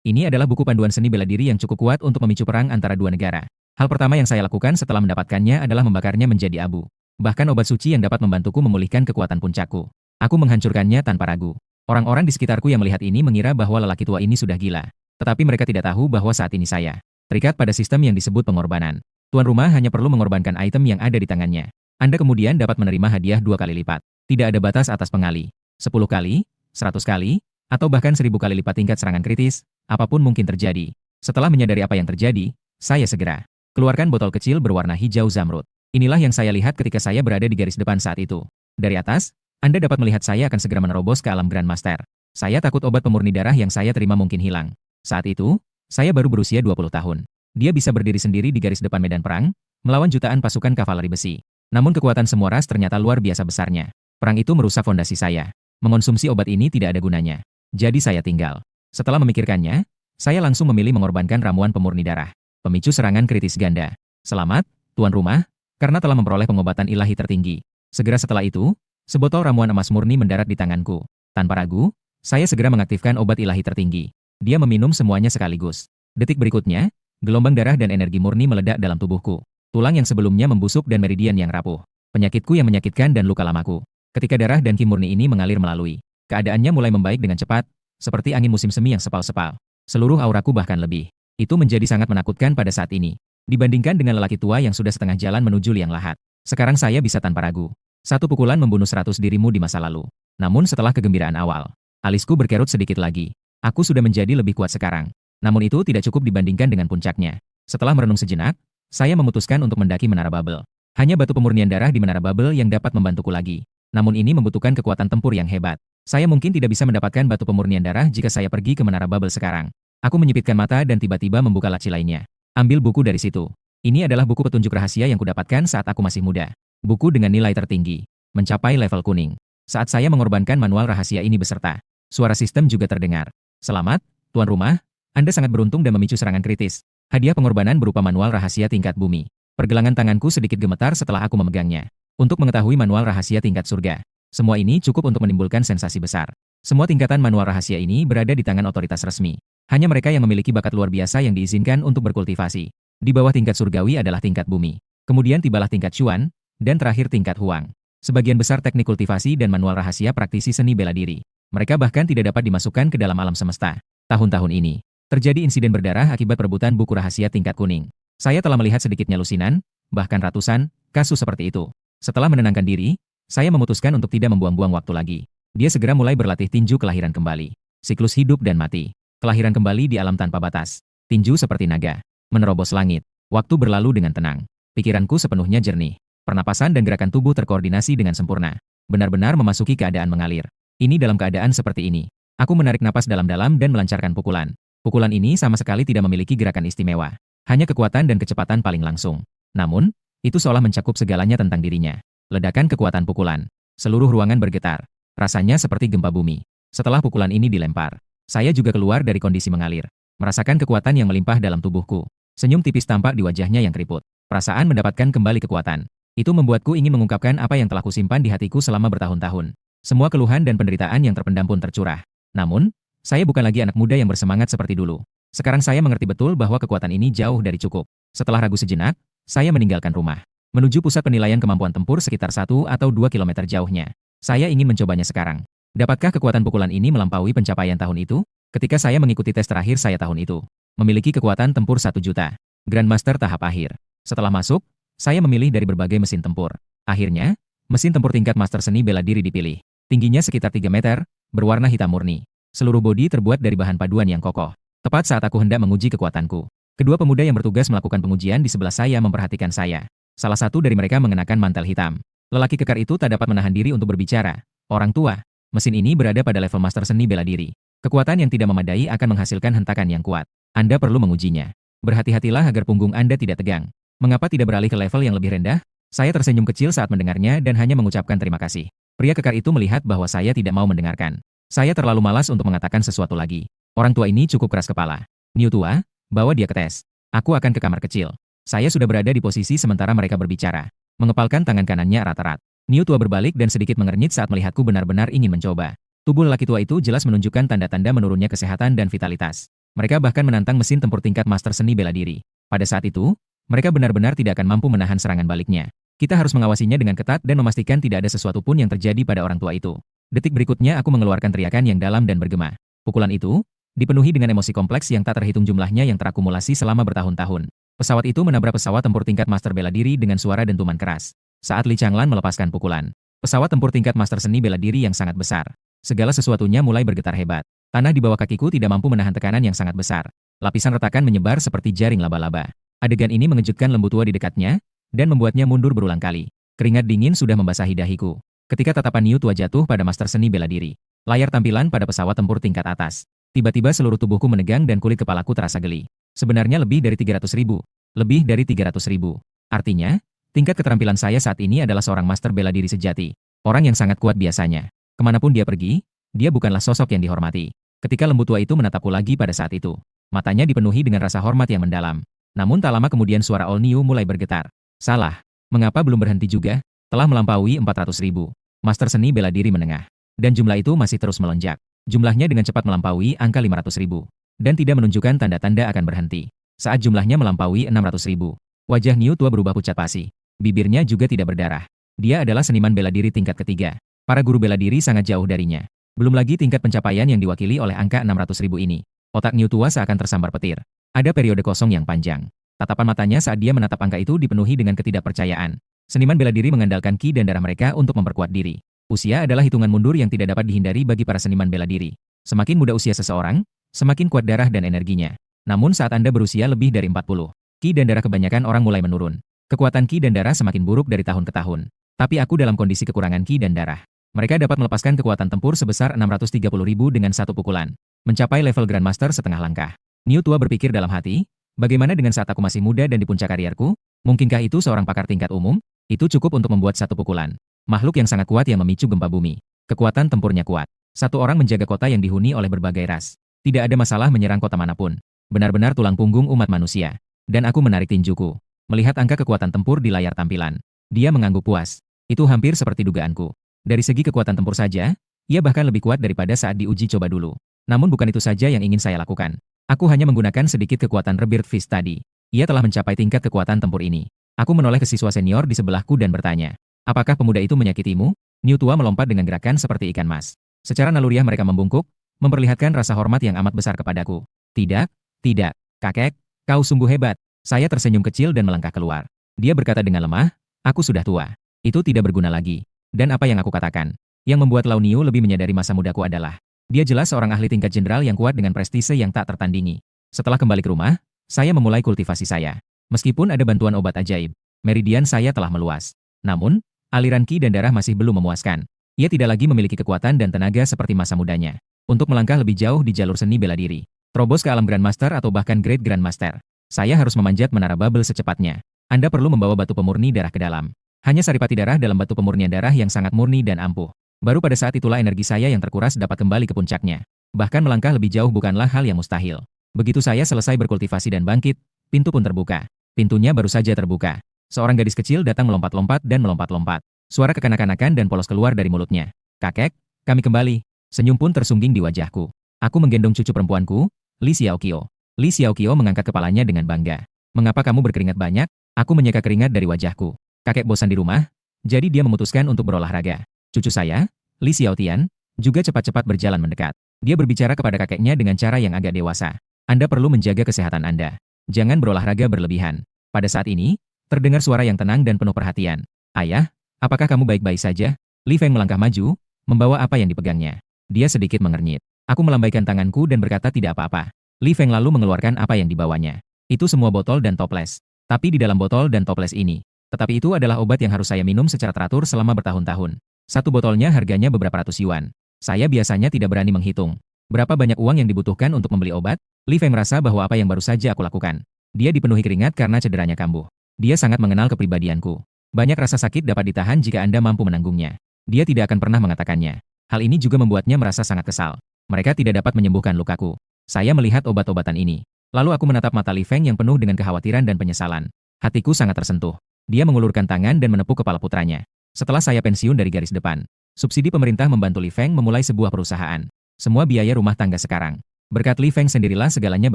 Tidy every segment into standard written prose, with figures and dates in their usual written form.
Ini adalah buku panduan seni bela diri yang cukup kuat untuk memicu perang antara dua negara. Hal pertama yang saya lakukan setelah mendapatkannya adalah membakarnya menjadi abu. Bahkan obat suci yang dapat membantuku memulihkan kekuatan puncakku. Aku menghancurkannya tanpa ragu. Orang-orang di sekitarku yang melihat ini mengira bahwa lelaki tua ini sudah gila. Tetapi mereka tidak tahu bahwa saat ini saya terikat pada sistem yang disebut pengorbanan. Tuan rumah hanya perlu mengorbankan item yang ada di tangannya. Anda kemudian dapat menerima hadiah 2 kali lipat. Tidak ada batas atas pengali. 10 kali, 100 kali, atau bahkan 1000 kali lipat tingkat serangan kritis, apapun mungkin terjadi. Setelah menyadari apa yang terjadi, saya segera keluarkan botol kecil berwarna hijau zamrud. Inilah yang saya lihat ketika saya berada di garis depan saat itu. Dari atas, Anda dapat melihat saya akan segera menerobos ke alam Grandmaster. Saya takut obat pemurni darah yang saya terima mungkin hilang. Saat itu, saya baru berusia 20 tahun. Dia bisa berdiri sendiri di garis depan medan perang, melawan jutaan pasukan kavaleri besi. Namun kekuatan semua ras ternyata luar biasa besarnya. Perang itu merusak fondasi saya. Mengonsumsi obat ini tidak ada gunanya. Jadi saya tinggal. Setelah memikirkannya, saya langsung memilih mengorbankan ramuan pemurni darah. Pemicu serangan kritis ganda. Selamat, tuan rumah, karena telah memperoleh pengobatan ilahi tertinggi. Segera setelah itu, sebotol ramuan emas murni mendarat di tanganku. Tanpa ragu, saya segera mengaktifkan obat ilahi tertinggi. Dia meminum semuanya sekaligus. Detik berikutnya, gelombang darah dan energi murni meledak dalam tubuhku. Tulang yang sebelumnya membusuk dan meridian yang rapuh. Penyakitku yang menyakitkan dan luka lamaku. Ketika darah dan ki murni ini mengalir melalui, keadaannya mulai membaik dengan cepat, seperti angin musim semi yang sepal-sepal. Seluruh auraku bahkan lebih. Itu menjadi sangat menakutkan pada saat ini. Dibandingkan dengan lelaki tua yang sudah setengah jalan menuju liang lahat. Sekarang saya bisa tanpa ragu. Satu pukulan membunuh 100 dirimu di masa lalu. Namun setelah kegembiraan awal, alisku berkerut sedikit lagi. Aku sudah menjadi lebih kuat sekarang. Namun itu tidak cukup dibandingkan dengan puncaknya. Setelah merenung sejenak, saya memutuskan untuk mendaki Menara Babel. Hanya batu pemurnian darah di Menara Babel yang dapat membantuku lagi. Namun ini membutuhkan kekuatan tempur yang hebat. Saya mungkin tidak bisa mendapatkan batu pemurnian darah jika saya pergi ke Menara Babel sekarang. Aku menyipitkan mata dan tiba-tiba membuka laci lainnya. Ambil buku dari situ. Ini adalah buku petunjuk rahasia yang kudapatkan saat aku masih muda. Buku dengan nilai tertinggi. Mencapai level kuning. Saat saya mengorbankan manual rahasia ini beserta, suara sistem juga terdengar. Selamat, tuan rumah. Anda sangat beruntung dan memicu serangan kritis. Hadiah pengorbanan berupa manual rahasia tingkat bumi. Pergelangan tanganku sedikit gemetar setelah aku memegangnya. Untuk mengetahui manual rahasia tingkat surga. Semua ini cukup untuk menimbulkan sensasi besar. Semua tingkatan manual rahasia ini berada di tangan otoritas resmi. Hanya mereka yang memiliki bakat luar biasa yang diizinkan untuk berkultivasi. Di bawah tingkat surgawi adalah tingkat bumi. Kemudian tibalah tingkat Chuan, dan terakhir tingkat Huang. Sebagian besar teknik kultivasi dan manual rahasia praktisi seni bela diri. Mereka bahkan tidak dapat dimasukkan ke dalam alam semesta. Tahun-tahun ini, terjadi insiden berdarah akibat perebutan buku rahasia tingkat kuning. Saya telah melihat sedikitnya lusinan, bahkan ratusan, kasus seperti itu. Setelah menenangkan diri, saya memutuskan untuk tidak membuang-buang waktu lagi. Dia segera mulai berlatih tinju kelahiran kembali. Siklus hidup dan mati. Kelahiran kembali di alam tanpa batas. Tinju seperti naga. Menerobos langit. Waktu berlalu dengan tenang. Pikiranku sepenuhnya jernih. Pernapasan dan gerakan tubuh terkoordinasi dengan sempurna. Benar-benar memasuki keadaan mengalir. Ini dalam keadaan seperti ini. Aku menarik napas dalam-dalam dan melancarkan pukulan. Pukulan ini sama sekali tidak memiliki gerakan istimewa. Hanya kekuatan dan kecepatan paling langsung. Namun, itu seolah mencakup segalanya tentang dirinya. Ledakan kekuatan pukulan. Seluruh ruangan bergetar. Rasanya seperti gempa bumi. Setelah pukulan ini dilempar, saya juga keluar dari kondisi mengalir. Merasakan kekuatan yang melimpah dalam tubuhku. Senyum tipis tampak di wajahnya yang keriput. Perasaan mendapatkan kembali kekuatan. Itu membuatku ingin mengungkapkan apa yang telah kusimpan di hatiku selama bertahun-tahun. Semua keluhan dan penderitaan yang terpendam pun tercurah. Namun, saya bukan lagi anak muda yang bersemangat seperti dulu. Sekarang saya mengerti betul bahwa kekuatan ini jauh dari cukup. Setelah ragu sejenak, saya meninggalkan rumah. Menuju pusat penilaian kemampuan tempur sekitar 1 atau 2 kilometer jauhnya. Saya ingin mencobanya sekarang. Dapatkah kekuatan pukulan ini melampaui pencapaian tahun itu? Ketika saya mengikuti tes terakhir saya tahun itu, memiliki kekuatan tempur 1 juta. Grandmaster tahap akhir. Setelah masuk, saya memilih dari berbagai mesin tempur. Akhirnya, mesin tempur tingkat master seni bela diri dipilih. Tingginya sekitar 3 meter, berwarna hitam murni. Seluruh bodi terbuat dari bahan paduan yang kokoh. Tepat saat aku hendak menguji kekuatanku, kedua pemuda yang bertugas melakukan pengujian di sebelah saya memperhatikan saya. Salah satu dari mereka mengenakan mantel hitam. Lelaki kekar itu tak dapat menahan diri untuk berbicara. Orang tua, mesin ini berada pada level master seni bela diri. Kekuatan yang tidak memadai akan menghasilkan hentakan yang kuat. Anda perlu mengujinya. Berhati-hatilah agar punggung Anda tidak tegang. Mengapa tidak beralih ke level yang lebih rendah? Saya tersenyum kecil saat mendengarnya dan hanya mengucapkan terima kasih. Pria kekar itu melihat bahwa saya tidak mau mendengarkan. Saya terlalu malas untuk mengatakan sesuatu lagi. Orang tua ini cukup keras kepala. Niu tua, bawa dia ke tes. Aku akan ke kamar kecil. Saya sudah berada di posisi sementara mereka berbicara. Mengepalkan tangan kanannya erat-erat. Niu tua berbalik dan sedikit mengernyit saat melihatku benar-benar ingin mencoba. Tubuh lelaki tua itu jelas menunjukkan tanda-tanda menurunnya kesehatan dan vitalitas. Mereka bahkan menantang mesin tempur tingkat master seni bela diri. Pada saat itu, mereka benar-benar tidak akan mampu menahan serangan baliknya. Kita harus mengawasinya dengan ketat dan memastikan tidak ada sesuatu pun yang terjadi pada orang tua itu. Detik berikutnya aku mengeluarkan teriakan yang dalam dan bergema. Pukulan itu dipenuhi dengan emosi kompleks yang tak terhitung jumlahnya yang terakumulasi selama bertahun-tahun. Pesawat itu menabrak pesawat tempur tingkat master bela diri dengan suara dentuman keras. Saat Li Changlan melepaskan pukulan, pesawat tempur tingkat master seni bela diri yang sangat besar. Segala sesuatunya mulai bergetar hebat. Tanah di bawah kakiku tidak mampu menahan tekanan yang sangat besar. Lapisan retakan menyebar seperti jaring laba-laba. Adegan ini mengejutkan lembu tua di dekatnya dan membuatnya mundur berulang kali. Keringat dingin sudah membasahi dahiku ketika tatapan Niu tua jatuh pada master seni bela diri. Layar tampilan pada pesawat tempur tingkat atas. Tiba-tiba seluruh tubuhku menegang dan kulit kepalaku terasa geli. Sebenarnya lebih dari 300.000. Lebih dari 300.000. Artinya, tingkat keterampilan saya saat ini adalah seorang master bela diri sejati. Orang yang sangat kuat biasanya. Kemanapun dia pergi, dia bukanlah sosok yang dihormati. Ketika lembu tua itu menatapku lagi pada saat itu, matanya dipenuhi dengan rasa hormat yang mendalam. Namun tak lama kemudian suara All Niu mulai bergetar. Salah. Mengapa belum berhenti juga? Telah melampaui 400.000. Master seni bela diri menengah. Dan jumlah itu masih terus melonjak. Jumlahnya dengan cepat melampaui angka 500.000. Dan tidak menunjukkan tanda-tanda akan berhenti. Saat jumlahnya melampaui 600.000, wajah Niu tua berubah pucat pasi. Bibirnya juga tidak berdarah. Dia adalah seniman bela diri tingkat ketiga. Para guru bela diri sangat jauh darinya. Belum lagi tingkat pencapaian yang diwakili oleh angka 600.000 ini. Otak Niu tua seakan tersambar petir. Ada periode kosong yang panjang. Tatapan matanya saat dia menatap angka itu dipenuhi dengan ketidakpercayaan. Seniman bela diri mengandalkan ki dan darah mereka untuk memperkuat diri. Usia adalah hitungan mundur yang tidak dapat dihindari bagi para seniman bela diri. Semakin muda usia seseorang, semakin kuat darah dan energinya. Namun saat Anda berusia lebih dari 40, ki dan darah kebanyakan orang mulai menurun. Kekuatan ki dan darah semakin buruk dari tahun ke tahun. Tapi aku dalam kondisi kekurangan ki dan darah. Mereka dapat melepaskan kekuatan tempur sebesar 630.000 dengan satu pukulan. Mencapai level Grandmaster setengah langkah. Niu tua berpikir dalam hati, bagaimana dengan saat aku masih muda dan di puncak karierku? Mungkinkah itu seorang pakar tingkat umum? Itu cukup untuk membuat satu pukulan. Makhluk yang sangat kuat yang memicu gempa bumi. Kekuatan tempurnya kuat. Satu orang menjaga kota yang dihuni oleh berbagai ras. Tidak ada masalah menyerang kota manapun. Benar-benar tulang punggung umat manusia. Dan aku menarik tinjuku. Melihat angka kekuatan tempur di layar tampilan. Dia mengangguk puas. Itu hampir seperti dugaanku. Dari segi kekuatan tempur saja, ia bahkan lebih kuat daripada saat diuji coba dulu. Namun bukan itu saja yang ingin saya lakukan. Aku hanya menggunakan sedikit kekuatan Rebirth Fist tadi. Ia telah mencapai tingkat kekuatan tempur ini. Aku menoleh ke siswa senior di sebelahku dan bertanya, apakah pemuda itu menyakitimu? Niu tua melompat dengan gerakan seperti ikan mas. Secara naluriah mereka membungkuk, memperlihatkan rasa hormat yang amat besar kepadaku. Tidak, tidak, kakek, kau sungguh hebat. Saya tersenyum kecil dan melangkah keluar. Dia berkata dengan lemah, aku sudah tua. Itu tidak berguna lagi. Dan apa yang aku katakan? Yang membuat Lau Niu lebih menyadari masa mudaku adalah, dia jelas seorang ahli tingkat jenderal yang kuat dengan prestise yang tak tertandingi. Setelah kembali ke rumah, saya memulai kultivasi saya. Meskipun ada bantuan obat ajaib, meridian saya telah meluas. Namun, aliran ki dan darah masih belum memuaskan. Ia tidak lagi memiliki kekuatan dan tenaga seperti masa mudanya. Untuk melangkah lebih jauh di jalur seni bela diri, terobos ke alam Grandmaster atau bahkan Great Grandmaster, saya harus memanjat menara bubble secepatnya. Anda perlu membawa batu pemurni darah ke dalam. Hanya saripati darah dalam batu pemurnian darah yang sangat murni dan ampuh. Baru pada saat itulah energi saya yang terkuras dapat kembali ke puncaknya. Bahkan melangkah lebih jauh bukanlah hal yang mustahil. Begitu saya selesai berkultivasi dan bangkit, pintu pun terbuka. Pintunya baru saja terbuka. Seorang gadis kecil datang melompat-lompat dan melompat-lompat. Suara kekanak-kanakan dan polos keluar dari mulutnya. Kakek, kami kembali. Senyum pun tersungging di wajahku. Aku menggendong cucu perempuanku, Li Xiaoqiu. Li Xiaoqiu mengangkat kepalanya dengan bangga. Mengapa kamu berkeringat banyak? Aku menyeka keringat dari wajahku. Kakek bosan di rumah, jadi dia memutuskan untuk berolahraga. Cucu saya, Li Xiaotian, juga cepat-cepat berjalan mendekat. Dia berbicara kepada kakeknya dengan cara yang agak dewasa. Anda perlu menjaga kesehatan Anda. Jangan berolahraga berlebihan. Pada saat ini, terdengar suara yang tenang dan penuh perhatian. Ayah, apakah kamu baik-baik saja? Li Feng melangkah maju, membawa apa yang dipegangnya. Dia sedikit mengernyit. Aku melambaikan tanganku dan berkata tidak apa-apa. Li Feng lalu mengeluarkan apa yang dibawanya. Itu semua botol dan toples. Tapi di dalam botol dan toples ini. Tetapi itu adalah obat yang harus saya minum secara teratur selama bertahun-tahun. Satu botolnya harganya beberapa ratus yuan. Saya biasanya tidak berani menghitung berapa banyak uang yang dibutuhkan untuk membeli obat. Li Feng merasa bahwa apa yang baru saja aku lakukan. Dia dipenuhi keringat karena cederanya kambuh. Dia sangat mengenal kepribadianku. Banyak rasa sakit dapat ditahan jika Anda mampu menanggungnya. Dia tidak akan pernah mengatakannya. Hal ini juga membuatnya merasa sangat kesal. Mereka tidak dapat menyembuhkan lukaku. Saya melihat obat-obatan ini. Lalu aku menatap mata Li Feng yang penuh dengan kekhawatiran dan penyesalan. Hatiku sangat tersentuh. Dia mengulurkan tangan dan menepuk kepala putranya. Setelah saya pensiun dari garis depan, subsidi pemerintah membantu Li Feng memulai sebuah perusahaan. Semua biaya rumah tangga sekarang Berkat Li Feng sendirilah segalanya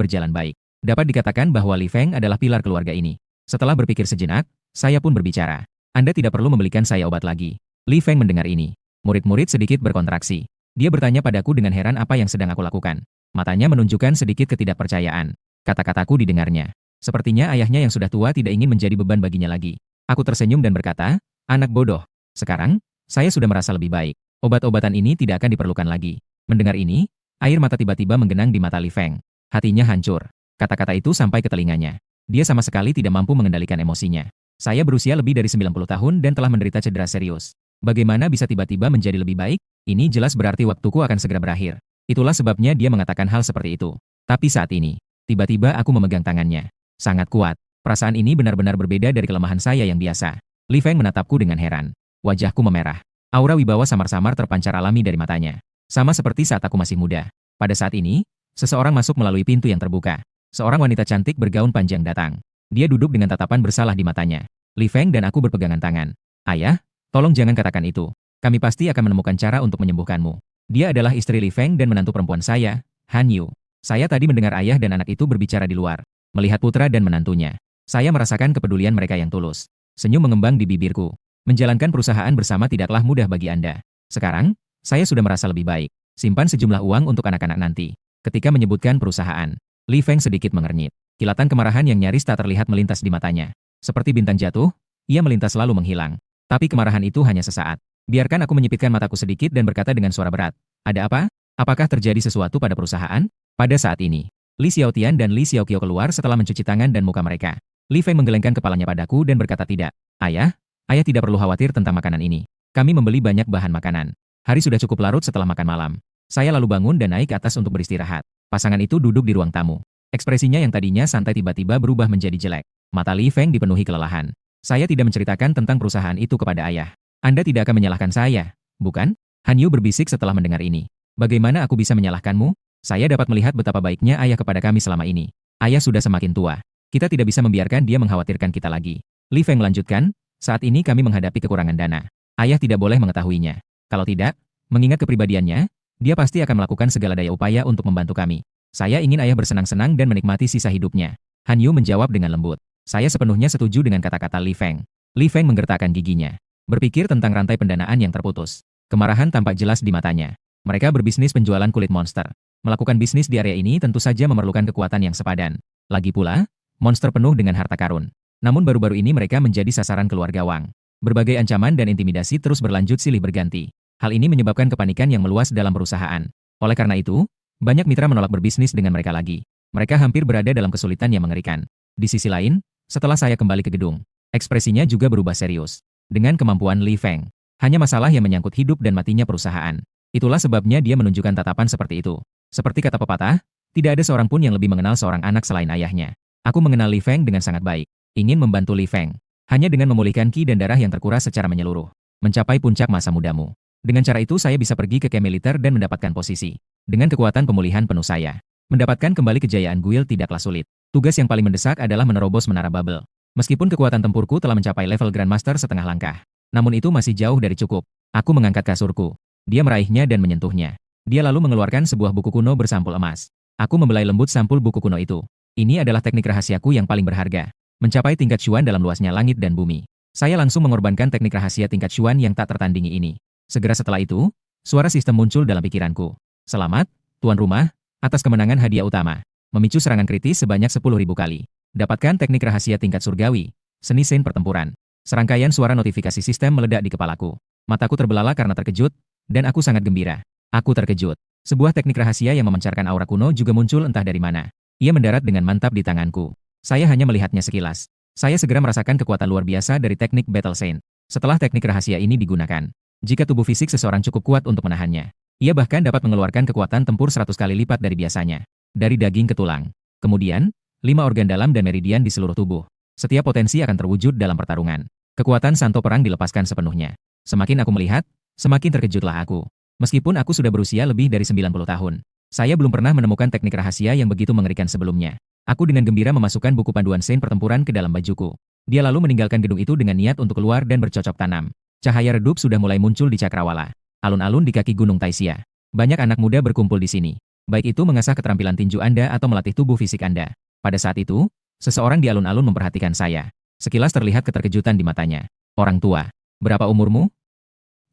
berjalan baik. Dapat dikatakan bahwa Li Feng adalah pilar keluarga ini. Setelah berpikir sejenak, saya pun berbicara. Anda tidak perlu membelikan saya obat lagi. Li Feng mendengar ini. Murid-murid sedikit berkontraksi. Dia bertanya padaku dengan heran apa yang sedang aku lakukan. Matanya menunjukkan sedikit ketidakpercayaan. Kata-kataku didengarnya. Sepertinya ayahnya yang sudah tua tidak ingin menjadi beban baginya lagi. Aku tersenyum dan berkata, anak bodoh. Sekarang, saya sudah merasa lebih baik. Obat-obatan ini tidak akan diperlukan lagi. Mendengar ini, air mata tiba-tiba menggenang di mata Li Feng. Hatinya hancur. Kata-kata itu sampai ke telinganya. Dia sama sekali tidak mampu mengendalikan emosinya. Saya berusia lebih dari 90 tahun dan telah menderita cedera serius. Bagaimana bisa tiba-tiba menjadi lebih baik? Ini jelas berarti waktuku akan segera berakhir. Itulah sebabnya dia mengatakan hal seperti itu. Tapi saat ini, tiba-tiba aku memegang tangannya. Sangat kuat. Perasaan ini benar-benar berbeda dari kelemahan saya yang biasa. Li Feng menatapku dengan heran. Wajahku memerah. Aura wibawa samar-samar terpancar alami dari matanya. Sama seperti saat aku masih muda. Pada saat ini, seseorang masuk melalui pintu yang terbuka. Seorang wanita cantik bergaun panjang datang. Dia duduk dengan tatapan bersalah di matanya. Li Feng dan aku berpegangan tangan. Ayah, tolong jangan katakan itu. Kami pasti akan menemukan cara untuk menyembuhkanmu. Dia adalah istri Li Feng dan menantu perempuan saya, Han Yu. Saya tadi mendengar ayah dan anak itu berbicara di luar. Melihat putra dan menantunya. Saya merasakan kepedulian mereka yang tulus. Senyum mengembang di bibirku. Menjalankan perusahaan bersama tidaklah mudah bagi Anda. Sekarang, saya sudah merasa lebih baik. Simpan sejumlah uang untuk anak-anak nanti. Ketika menyebutkan perusahaan, Li Feng sedikit mengernyit. Kilatan kemarahan yang nyaris tak terlihat melintas di matanya. Seperti bintang jatuh, ia melintas lalu menghilang. Tapi kemarahan itu hanya sesaat. Biarkan aku menyipitkan mataku sedikit dan berkata dengan suara berat. Ada apa? Apakah terjadi sesuatu pada perusahaan? Pada saat ini, Li Xiaotian dan Li Xiaoqiu keluar setelah mencuci tangan dan muka mereka. Li Feng menggelengkan kepalanya padaku dan berkata tidak. Ayah tidak perlu khawatir tentang makanan ini. Kami membeli banyak bahan makanan. Hari sudah cukup larut setelah makan malam. Saya lalu bangun dan naik ke atas untuk beristirahat. Pasangan itu duduk di ruang tamu. Ekspresinya yang tadinya santai tiba-tiba berubah menjadi jelek. Mata Li Feng dipenuhi kelelahan. Saya tidak menceritakan tentang perusahaan itu kepada ayah. Anda tidak akan menyalahkan saya, bukan? Han Yu berbisik setelah mendengar ini. Bagaimana aku bisa menyalahkanmu? Saya dapat melihat betapa baiknya ayah kepada kami selama ini. Ayah sudah semakin tua. Kita tidak bisa membiarkan dia mengkhawatirkan kita lagi. Li Feng melanjutkan, saat ini kami menghadapi kekurangan dana. Ayah tidak boleh mengetahuinya. Kalau tidak, mengingat kepribadiannya, dia pasti akan melakukan segala daya upaya untuk membantu kami. Saya ingin ayah bersenang-senang dan menikmati sisa hidupnya. Han Yu menjawab dengan lembut. Saya sepenuhnya setuju dengan kata-kata Li Feng. Li Feng menggertakkan giginya. Berpikir tentang rantai pendanaan yang terputus. Kemarahan tampak jelas di matanya. Mereka berbisnis penjualan kulit monster. Melakukan bisnis di area ini tentu saja memerlukan kekuatan yang sepadan. Lagi pula, monster penuh dengan harta karun. Namun baru-baru ini mereka menjadi sasaran keluarga Wang. Berbagai ancaman dan intimidasi terus berlanjut silih berganti. Hal ini menyebabkan kepanikan yang meluas dalam perusahaan. Oleh karena itu, banyak mitra menolak berbisnis dengan mereka lagi. Mereka hampir berada dalam kesulitan yang mengerikan. Di sisi lain, setelah saya kembali ke gedung, ekspresinya juga berubah serius. Dengan kemampuan Li Feng, hanya masalah yang menyangkut hidup dan matinya perusahaan. Itulah sebabnya dia menunjukkan tatapan seperti itu. Seperti kata pepatah, tidak ada seorang pun yang lebih mengenal seorang anak selain ayahnya. Aku mengenal Li Feng dengan sangat baik. Ingin membantu Li Feng. Hanya dengan memulihkan ki dan darah yang terkuras secara menyeluruh. Mencapai puncak masa mudamu. Dengan cara itu saya bisa pergi ke camp militer dan mendapatkan posisi. Dengan kekuatan pemulihan penuh saya. Mendapatkan kembali kejayaan guild tidaklah sulit. Tugas yang paling mendesak adalah menerobos menara bubble. Meskipun kekuatan tempurku telah mencapai level Grandmaster setengah langkah. Namun itu masih jauh dari cukup. Aku mengangkat kasurku. Dia meraihnya dan menyentuhnya. Dia lalu mengeluarkan sebuah buku kuno bersampul emas. Aku membelai lembut sampul buku kuno itu. Ini adalah teknik rahasiaku yang paling berharga. Mencapai tingkat Chuan dalam luasnya langit dan bumi. Saya langsung mengorbankan teknik rahasia tingkat Chuan yang tak tertandingi ini. Segera setelah itu, suara sistem muncul dalam pikiranku. Selamat, tuan rumah, atas kemenangan hadiah utama. Memicu serangan kritis sebanyak 10.000 kali. Dapatkan teknik rahasia tingkat surgawi. Seni sen pertempuran. Serangkaian suara notifikasi sistem meledak di kepalaku. Mataku terbelalak karena terkejut, dan aku sangat gembira. Aku terkejut. Sebuah teknik rahasia yang memancarkan aura kuno juga muncul entah dari mana. Ia mendarat dengan mantap di tanganku. Saya hanya melihatnya sekilas. Saya segera merasakan kekuatan luar biasa dari teknik Battle Saint. Setelah teknik rahasia ini digunakan, jika tubuh fisik seseorang cukup kuat untuk menahannya, ia bahkan dapat mengeluarkan kekuatan tempur 100 kali lipat dari biasanya. Dari daging ke tulang. Kemudian, 5 organ dalam dan meridian di seluruh tubuh. Setiap potensi akan terwujud dalam pertarungan. Kekuatan santo perang dilepaskan sepenuhnya. Semakin aku melihat, semakin terkejutlah aku. Meskipun aku sudah berusia lebih dari 90 tahun. Saya belum pernah menemukan teknik rahasia yang begitu mengerikan sebelumnya. Aku dengan gembira memasukkan buku panduan sen pertempuran ke dalam bajuku. Dia lalu meninggalkan gedung itu dengan niat untuk keluar dan bercocok tanam. Cahaya redup sudah mulai muncul di Cakrawala. Alun-alun di kaki Gunung Taisia. Banyak anak muda berkumpul di sini. Baik itu mengasah keterampilan tinju Anda atau melatih tubuh fisik Anda. Pada saat itu, seseorang di alun-alun memperhatikan saya. Sekilas terlihat keterkejutan di matanya. Orang tua, berapa umurmu?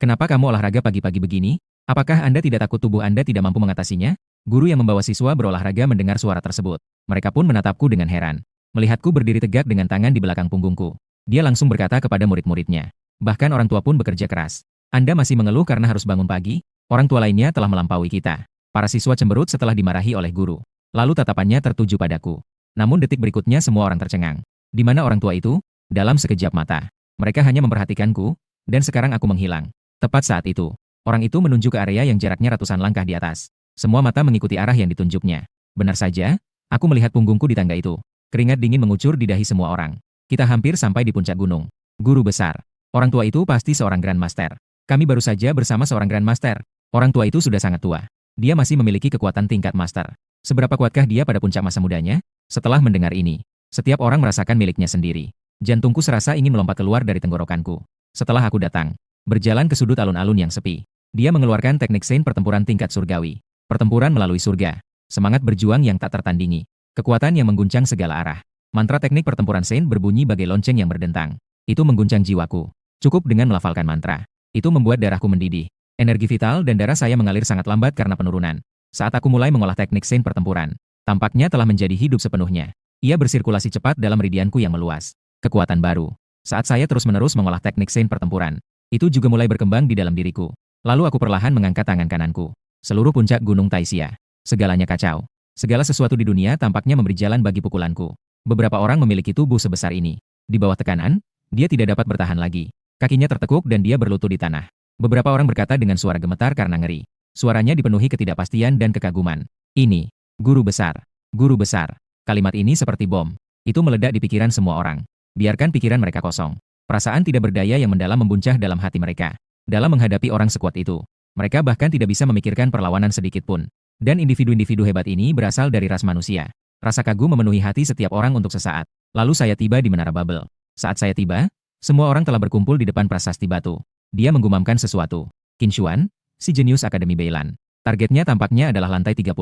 Kenapa kamu olahraga pagi-pagi begini? Apakah Anda tidak takut tubuh Anda tidak mampu mengatasinya? Guru yang membawa siswa berolahraga mendengar suara tersebut. Mereka pun menatapku dengan heran. Melihatku berdiri tegak dengan tangan di belakang punggungku. Dia langsung berkata kepada murid-muridnya. Bahkan orang tua pun bekerja keras. Anda masih mengeluh karena harus bangun pagi? Orang tua lainnya telah melampaui kita. Para siswa cemberut setelah dimarahi oleh guru. Lalu tatapannya tertuju padaku. Namun detik berikutnya semua orang tercengang. Di mana orang tua itu? Dalam sekejap mata. Mereka hanya memperhatikanku, dan sekarang aku menghilang. Tepat saat itu, orang itu menunjuk ke area yang jaraknya ratusan langkah di atas. Semua mata mengikuti arah yang ditunjuknya. Benar saja, aku melihat punggungku di tangga itu. Keringat dingin mengucur di dahi semua orang. Kita hampir sampai di puncak gunung. Guru besar. Orang tua itu pasti seorang Grandmaster. Kami baru saja bersama seorang Grandmaster. Orang tua itu sudah sangat tua. Dia masih memiliki kekuatan tingkat Master. Seberapa kuatkah dia pada puncak masa mudanya? Setelah mendengar ini, setiap orang merasakan miliknya sendiri. Jantungku serasa ingin melompat keluar dari tenggorokanku. Setelah aku datang, berjalan ke sudut alun-alun yang sepi. Dia mengeluarkan teknik Sein pertempuran tingkat surgawi. Pertempuran melalui surga. Semangat berjuang yang tak tertandingi. Kekuatan yang mengguncang segala arah. Mantra teknik pertempuran Sein berbunyi bagai lonceng yang berdentang. Itu mengguncang jiwaku. Cukup dengan melafalkan mantra. Itu membuat darahku mendidih. Energi vital dan darah saya mengalir sangat lambat karena penurunan. Saat aku mulai mengolah teknik Sein pertempuran, tampaknya telah menjadi hidup sepenuhnya. Ia bersirkulasi cepat dalam meridianku yang meluas. Kekuatan baru. Saat saya terus-menerus mengolah teknik Sein pertempuran, itu juga mulai berkembang di dalam diriku. Lalu aku perlahan mengangkat tangan kananku. Seluruh puncak Gunung Taixia. Segalanya kacau. Segala sesuatu di dunia tampaknya memberi jalan bagi pukulanku. Beberapa orang memiliki tubuh sebesar ini. Di bawah tekanan, dia tidak dapat bertahan lagi. Kakinya tertekuk dan dia berlutut di tanah. Beberapa orang berkata dengan suara gemetar karena ngeri. Suaranya dipenuhi ketidakpastian dan kekaguman. Ini, guru besar. Guru besar. Kalimat ini seperti bom. Itu meledak di pikiran semua orang. Biarkan pikiran mereka kosong. Perasaan tidak berdaya yang mendalam membuncah dalam hati mereka. Dalam menghadapi orang sekuat itu, mereka bahkan tidak bisa memikirkan perlawanan sedikit pun. Dan individu-individu hebat ini berasal dari ras manusia. Rasa kagum memenuhi hati setiap orang untuk sesaat. Lalu saya tiba di Menara Babel. Saat saya tiba, semua orang telah berkumpul di depan prasasti batu. Dia menggumamkan sesuatu. Qin Xuan, si jenius Akademi Beilan. Targetnya tampaknya adalah lantai 30.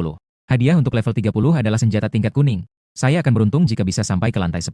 Hadiah untuk level 30 adalah senjata tingkat kuning. Saya akan beruntung jika bisa sampai ke lantai 10.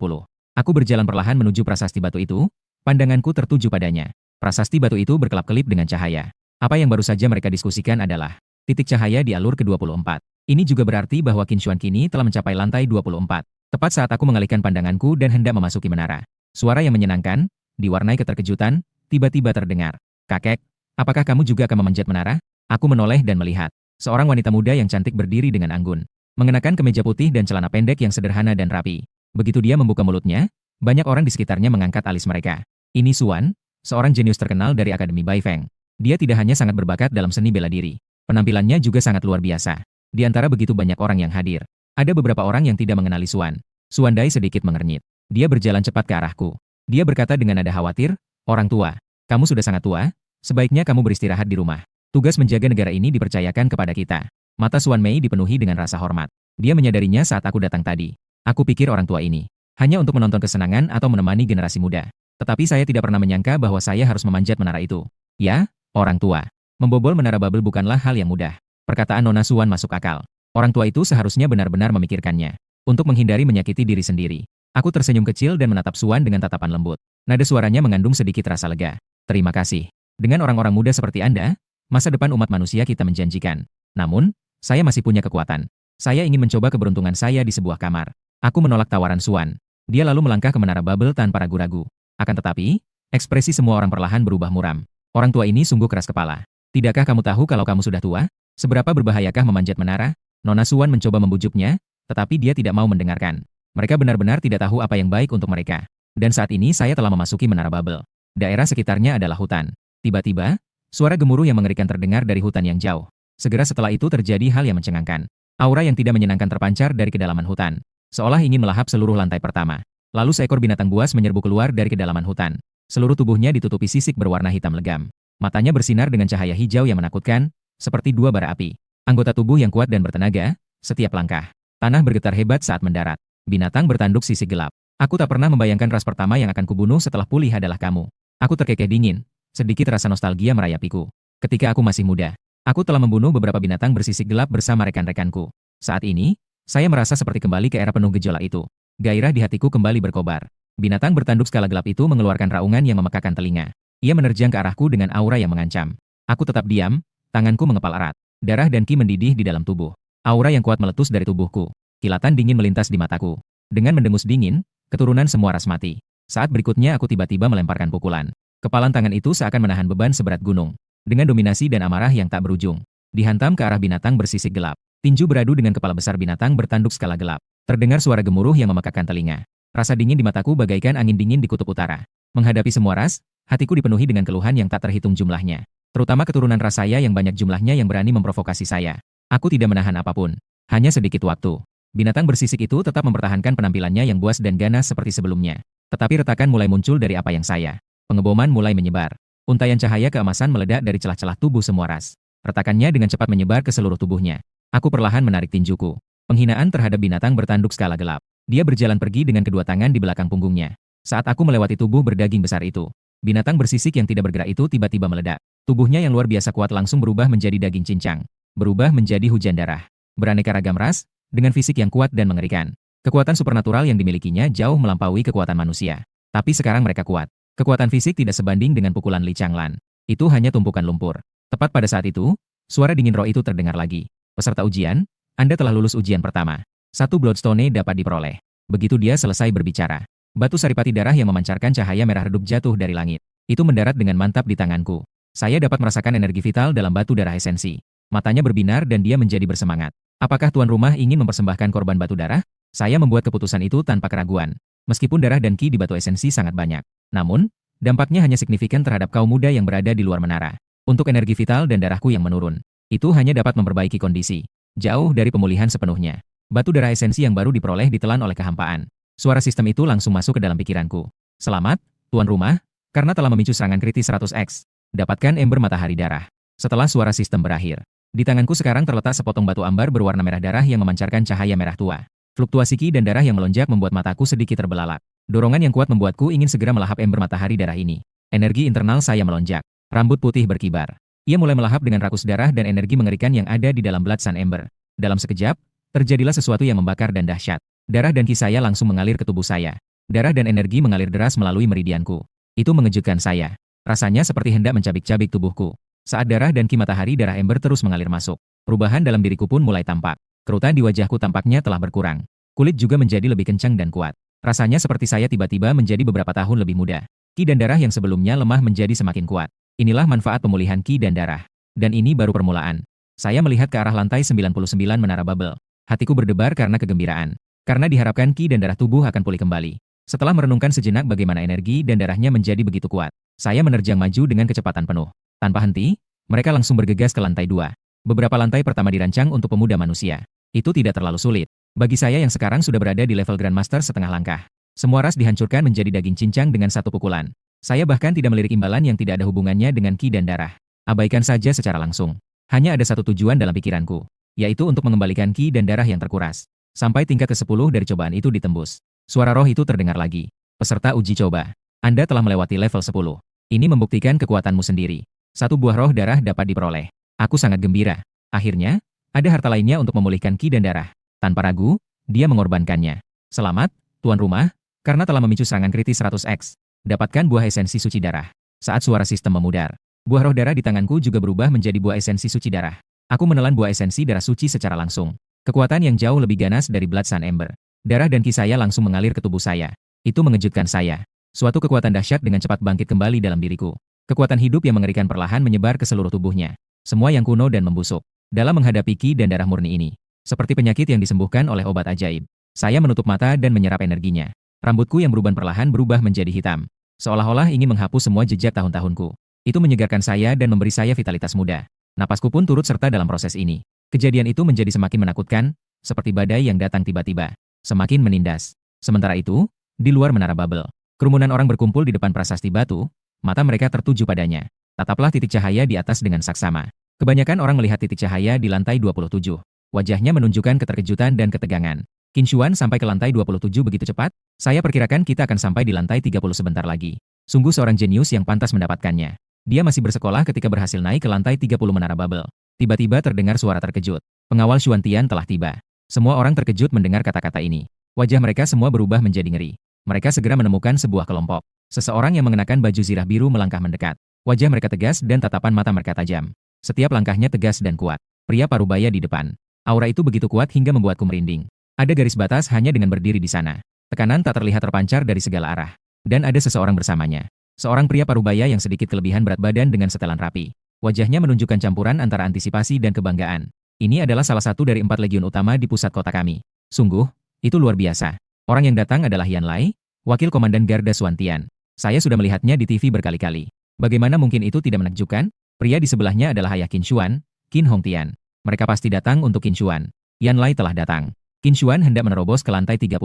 Aku berjalan perlahan menuju prasasti batu itu. Pandanganku tertuju padanya. Prasasti batu itu berkelap-kelip dengan cahaya. Apa yang baru saja mereka diskusikan adalah titik cahaya di alur ke-24. Ini juga berarti bahwa Qin Xuan kini telah mencapai lantai 24. Tepat saat aku mengalihkan pandanganku dan hendak memasuki menara. Suara yang menyenangkan, diwarnai keterkejutan, tiba-tiba terdengar. Kakek, apakah kamu juga akan memanjat menara? Aku menoleh dan melihat. Seorang wanita muda yang cantik berdiri dengan anggun. Mengenakan kemeja putih dan celana pendek yang sederhana dan rapi. Begitu dia membuka mulutnya, banyak orang di sekitarnya mengangkat alis mereka. Ini Xuan, seorang jenius terkenal dari Akademi Baifeng. Dia tidak hanya sangat berbakat dalam seni bela diri. Penampilannya juga sangat luar biasa. Di antara begitu banyak orang yang hadir, ada beberapa orang yang tidak mengenali Xuan. Xuan Dai sedikit mengernyit. Dia berjalan cepat ke arahku. Dia berkata dengan nada khawatir, "Orang tua, kamu sudah sangat tua, sebaiknya kamu beristirahat di rumah. Tugas menjaga negara ini dipercayakan kepada kita." Mata Xuan Mei dipenuhi dengan rasa hormat. Dia menyadarinya saat aku datang tadi. Aku pikir orang tua ini hanya untuk menonton kesenangan atau menemani generasi muda. Tetapi saya tidak pernah menyangka bahwa saya harus memanjat menara itu. Ya, orang tua. Membobol menara Babel bukanlah hal yang mudah. Perkataan Nona Xuan masuk akal. Orang tua itu seharusnya benar-benar memikirkannya. Untuk menghindari menyakiti diri sendiri. Aku tersenyum kecil dan menatap Xuan dengan tatapan lembut. Nada suaranya mengandung sedikit rasa lega. Terima kasih. Dengan orang-orang muda seperti Anda, masa depan umat manusia kita menjanjikan. Namun, saya masih punya kekuatan. Saya ingin mencoba keberuntungan saya di sebuah kamar. Aku menolak tawaran Xuan. Dia lalu melangkah ke menara Babel tanpa ragu-ragu. Akan tetapi, ekspresi semua orang perlahan berubah muram. Orang tua ini sungguh keras kepala. Tidakkah kamu tahu kalau kamu sudah tua? Seberapa berbahayakah memanjat menara? Nona Xuan mencoba membujuknya, tetapi dia tidak mau mendengarkan. Mereka benar-benar tidak tahu apa yang baik untuk mereka. Dan saat ini saya telah memasuki menara Babel. Daerah sekitarnya adalah hutan. Tiba-tiba, suara gemuruh yang mengerikan terdengar dari hutan yang jauh. Segera setelah itu terjadi hal yang mencengangkan. Aura yang tidak menyenangkan terpancar dari kedalaman hutan. Seolah ingin melahap seluruh lantai pertama. Lalu seekor binatang buas menyerbu keluar dari kedalaman hutan. Seluruh tubuhnya ditutupi sisik berwarna hitam legam. Matanya bersinar dengan cahaya hijau yang menakutkan, seperti dua bara api. Anggota tubuh yang kuat dan bertenaga, setiap langkah. Tanah bergetar hebat saat mendarat. Binatang bertanduk sisik gelap. Aku tak pernah membayangkan ras pertama yang akan kubunuh setelah pulih adalah kamu. Aku terkekeh dingin. Sedikit rasa nostalgia merayapiku. Ketika aku masih muda, Aku telah membunuh beberapa binatang bersisik gelap bersama rekan-rekanku. Saat ini, saya merasa seperti kembali ke era penuh gejolak itu. Gairah di hatiku kembali berkobar. Binatang bertanduk skala gelap itu mengeluarkan raungan yang memekakan telinga. Ia menerjang ke arahku dengan aura yang mengancam. Aku tetap diam, tanganku mengepal erat. Darah dan ki mendidih di dalam tubuh. Aura yang kuat meletus dari tubuhku. Kilatan dingin melintas di mataku. Dengan mendengus dingin, keturunan semua ras mati. Saat berikutnya aku tiba-tiba melemparkan pukulan. Kepalan tangan itu seakan menahan beban seberat gunung. Dengan dominasi dan amarah yang tak berujung, dihantam ke arah binatang bersisik gelap. Tinju beradu dengan kepala besar binatang bertanduk skala gelap. Terdengar suara gemuruh yang memekakkan telinga. Rasa dingin di mataku bagaikan angin dingin di kutub utara. Menghadapi semua ras, hatiku dipenuhi dengan keluhan yang tak terhitung jumlahnya. Terutama keturunan ras saya yang banyak jumlahnya yang berani memprovokasi saya. Aku tidak menahan apapun. Hanya sedikit waktu. Binatang bersisik itu tetap mempertahankan penampilannya yang buas dan ganas seperti sebelumnya. Tetapi retakan mulai muncul dari apa yang saya. Pengeboman mulai menyebar. Untayan cahaya keemasan meledak dari celah-celah tubuh semua ras. Retakannya dengan cepat menyebar ke seluruh tubuhnya. Aku perlahan menarik tinjuku. Penghinaan terhadap binatang bertanduk skala gelap. Dia berjalan pergi dengan kedua tangan di belakang punggungnya. Saat aku melewati tubuh berdaging besar itu, binatang bersisik yang tidak bergerak itu tiba-tiba meledak. Tubuhnya yang luar biasa kuat langsung berubah menjadi daging cincang. Berubah menjadi hujan darah. Beraneka ragam ras, dengan fisik yang kuat dan mengerikan. Kekuatan supernatural yang dimilikinya jauh melampaui kekuatan manusia. Tapi sekarang mereka kuat. Kekuatan fisik tidak sebanding dengan pukulan Li Changlan. Itu hanya tumpukan lumpur. Tepat pada saat itu, suara dingin roh itu terdengar lagi. Peserta ujian, Anda telah lulus ujian pertama. 1 Bloodstone dapat diperoleh. Begitu dia selesai berbicara, batu saripati darah yang memancarkan cahaya merah redup jatuh dari langit. Itu mendarat dengan mantap di tanganku. Saya dapat merasakan energi vital dalam batu darah esensi. Matanya berbinar dan dia menjadi bersemangat. Apakah tuan rumah ingin mempersembahkan korban batu darah? Saya membuat keputusan itu tanpa keraguan. Meskipun darah dan ki di batu esensi sangat banyak. Namun, dampaknya hanya signifikan terhadap kaum muda yang berada di luar menara. Untuk energi vital dan darahku yang menurun, itu hanya dapat memperbaiki kondisi. Jauh dari pemulihan sepenuhnya. Batu darah esensi yang baru diperoleh ditelan oleh kehampaan. Suara sistem itu langsung masuk ke dalam pikiranku. Selamat, tuan rumah, karena telah memicu serangan kritis 100x. Dapatkan ember matahari darah. Setelah suara sistem berakhir, di tanganku sekarang terletak sepotong batu ambar berwarna merah darah yang memancarkan cahaya merah tua. Fluktuasi ki dan darah yang melonjak membuat mataku sedikit terbelalak. Dorongan yang kuat membuatku ingin segera melahap ember matahari darah ini. Energi internal saya melonjak. Rambut putih berkibar. Ia mulai melahap dengan rakus darah dan energi mengerikan yang ada di dalam Blood Sun Ember. Dalam sekejap, terjadilah sesuatu yang membakar dan dahsyat. Darah dan ki saya langsung mengalir ke tubuh saya. Darah dan energi mengalir deras melalui meridianku. Itu mengejutkan saya. Rasanya seperti hendak mencabik-cabik tubuhku. Saat darah dan ki matahari darah ember terus mengalir masuk, perubahan dalam diriku pun mulai tampak. Kerutan di wajahku tampaknya telah berkurang. Kulit juga menjadi lebih kencang dan kuat. Rasanya seperti saya tiba-tiba menjadi beberapa tahun lebih muda. Ki dan darah yang sebelumnya lemah menjadi semakin kuat. Inilah manfaat pemulihan ki dan darah. Dan ini baru permulaan. Saya melihat ke arah lantai 99 Menara Babel. Hatiku berdebar karena kegembiraan. Karena diharapkan ki dan darah tubuh akan pulih kembali. Setelah merenungkan sejenak bagaimana energi dan darahnya menjadi begitu kuat, saya menerjang maju dengan kecepatan penuh. Tanpa henti, mereka langsung bergegas ke lantai 2. Beberapa lantai pertama dirancang untuk pemuda manusia. Itu tidak terlalu sulit. Bagi saya yang sekarang sudah berada di level Grandmaster setengah langkah. Semua ras dihancurkan menjadi daging cincang dengan satu pukulan. Saya bahkan tidak melirik imbalan yang tidak ada hubungannya dengan ki dan darah. Abaikan saja secara langsung. Hanya ada satu tujuan dalam pikiranku, yaitu untuk mengembalikan ki dan darah yang terkuras. Sampai tingkat ke-10 dari cobaan itu ditembus. Suara roh itu terdengar lagi. Peserta uji coba, Anda telah melewati level 10. Ini membuktikan kekuatanmu sendiri. 1 buah roh darah dapat diperoleh. Aku sangat gembira. Akhirnya, ada harta lainnya untuk memulihkan ki dan darah. Tanpa ragu, dia mengorbankannya. Selamat, tuan rumah, karena telah memicu serangan kritis 100x. Dapatkan buah esensi suci darah. Saat suara sistem memudar, buah roh darah di tanganku juga berubah menjadi buah esensi suci darah. Aku menelan buah esensi darah suci secara langsung. Kekuatan yang jauh lebih ganas dari Blood Sun Ember. Darah dan ki saya langsung mengalir ke tubuh saya. Itu mengejutkan saya. Suatu kekuatan dahsyat dengan cepat bangkit kembali dalam diriku. Kekuatan hidup yang mengerikan perlahan menyebar ke seluruh tubuhnya. Semua yang kuno dan membusuk. Dalam menghadapi ki dan darah murni ini. Seperti penyakit yang disembuhkan oleh obat ajaib. Saya menutup mata dan menyerap energinya. Rambutku yang beruban perlahan berubah menjadi hitam. Seolah-olah ingin menghapus semua jejak tahun-tahunku. Itu menyegarkan saya dan memberi saya vitalitas muda. Napasku pun turut serta dalam proses ini. Kejadian itu menjadi semakin menakutkan, seperti badai yang datang tiba-tiba. Semakin menindas. Sementara itu, di luar Menara Babel, kerumunan orang berkumpul di depan prasasti batu, mata mereka tertuju padanya. Tataplah titik cahaya di atas dengan saksama. Kebanyakan orang melihat titik cahaya di lantai 27. Wajahnya menunjukkan keterkejutan dan ketegangan. Qin Xuan sampai ke lantai 27 begitu cepat? Saya perkirakan kita akan sampai di lantai 30 sebentar lagi. Sungguh seorang jenius yang pantas mendapatkannya. Dia masih bersekolah ketika berhasil naik ke lantai 30 Menara Babel. Tiba-tiba terdengar suara terkejut. Pengawal Xuantian telah tiba. Semua orang terkejut mendengar kata-kata ini. Wajah mereka semua berubah menjadi ngeri. Mereka segera menemukan sebuah kelompok. Seseorang yang mengenakan baju zirah biru melangkah mendekat. Wajah mereka tegas dan tatapan mata mereka tajam. Setiap langkahnya tegas dan kuat. Pria parubaya di depan. Aura itu begitu kuat hingga membuatku merinding. Ada garis batas hanya dengan berdiri di sana. Tekanan tak terlihat terpancar dari segala arah. Dan ada seseorang bersamanya. Seorang pria parubaya yang sedikit kelebihan berat badan dengan setelan rapi. Wajahnya menunjukkan campuran antara antisipasi dan kebanggaan. Ini adalah salah satu dari 4 legiun utama di pusat kota kami. Sungguh, itu luar biasa. Orang yang datang adalah Yan Lai, wakil komandan Garda Xuantian. Saya sudah melihatnya di TV berkali-kali. Bagaimana mungkin itu tidak menakjubkan? Pria di sebelahnya adalah ayah Qin Xuan, Qin Hongtian. Mereka pasti datang untuk Qin Xuan. Yan Lai telah datang. Qin Xuan hendak menerobos ke lantai 30.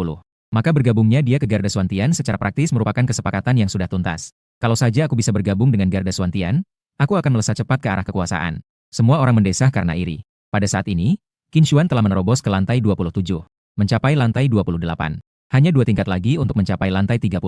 Maka bergabungnya dia ke Garda Xuantian secara praktis merupakan kesepakatan yang sudah tuntas. Kalau saja aku bisa bergabung dengan Garda Xuantian, aku akan melesat cepat ke arah kekuasaan. Semua orang mendesah karena iri. Pada saat ini, Qin Xuan telah menerobos ke lantai 27. Mencapai lantai 28. Hanya 2 tingkat lagi untuk mencapai lantai 30.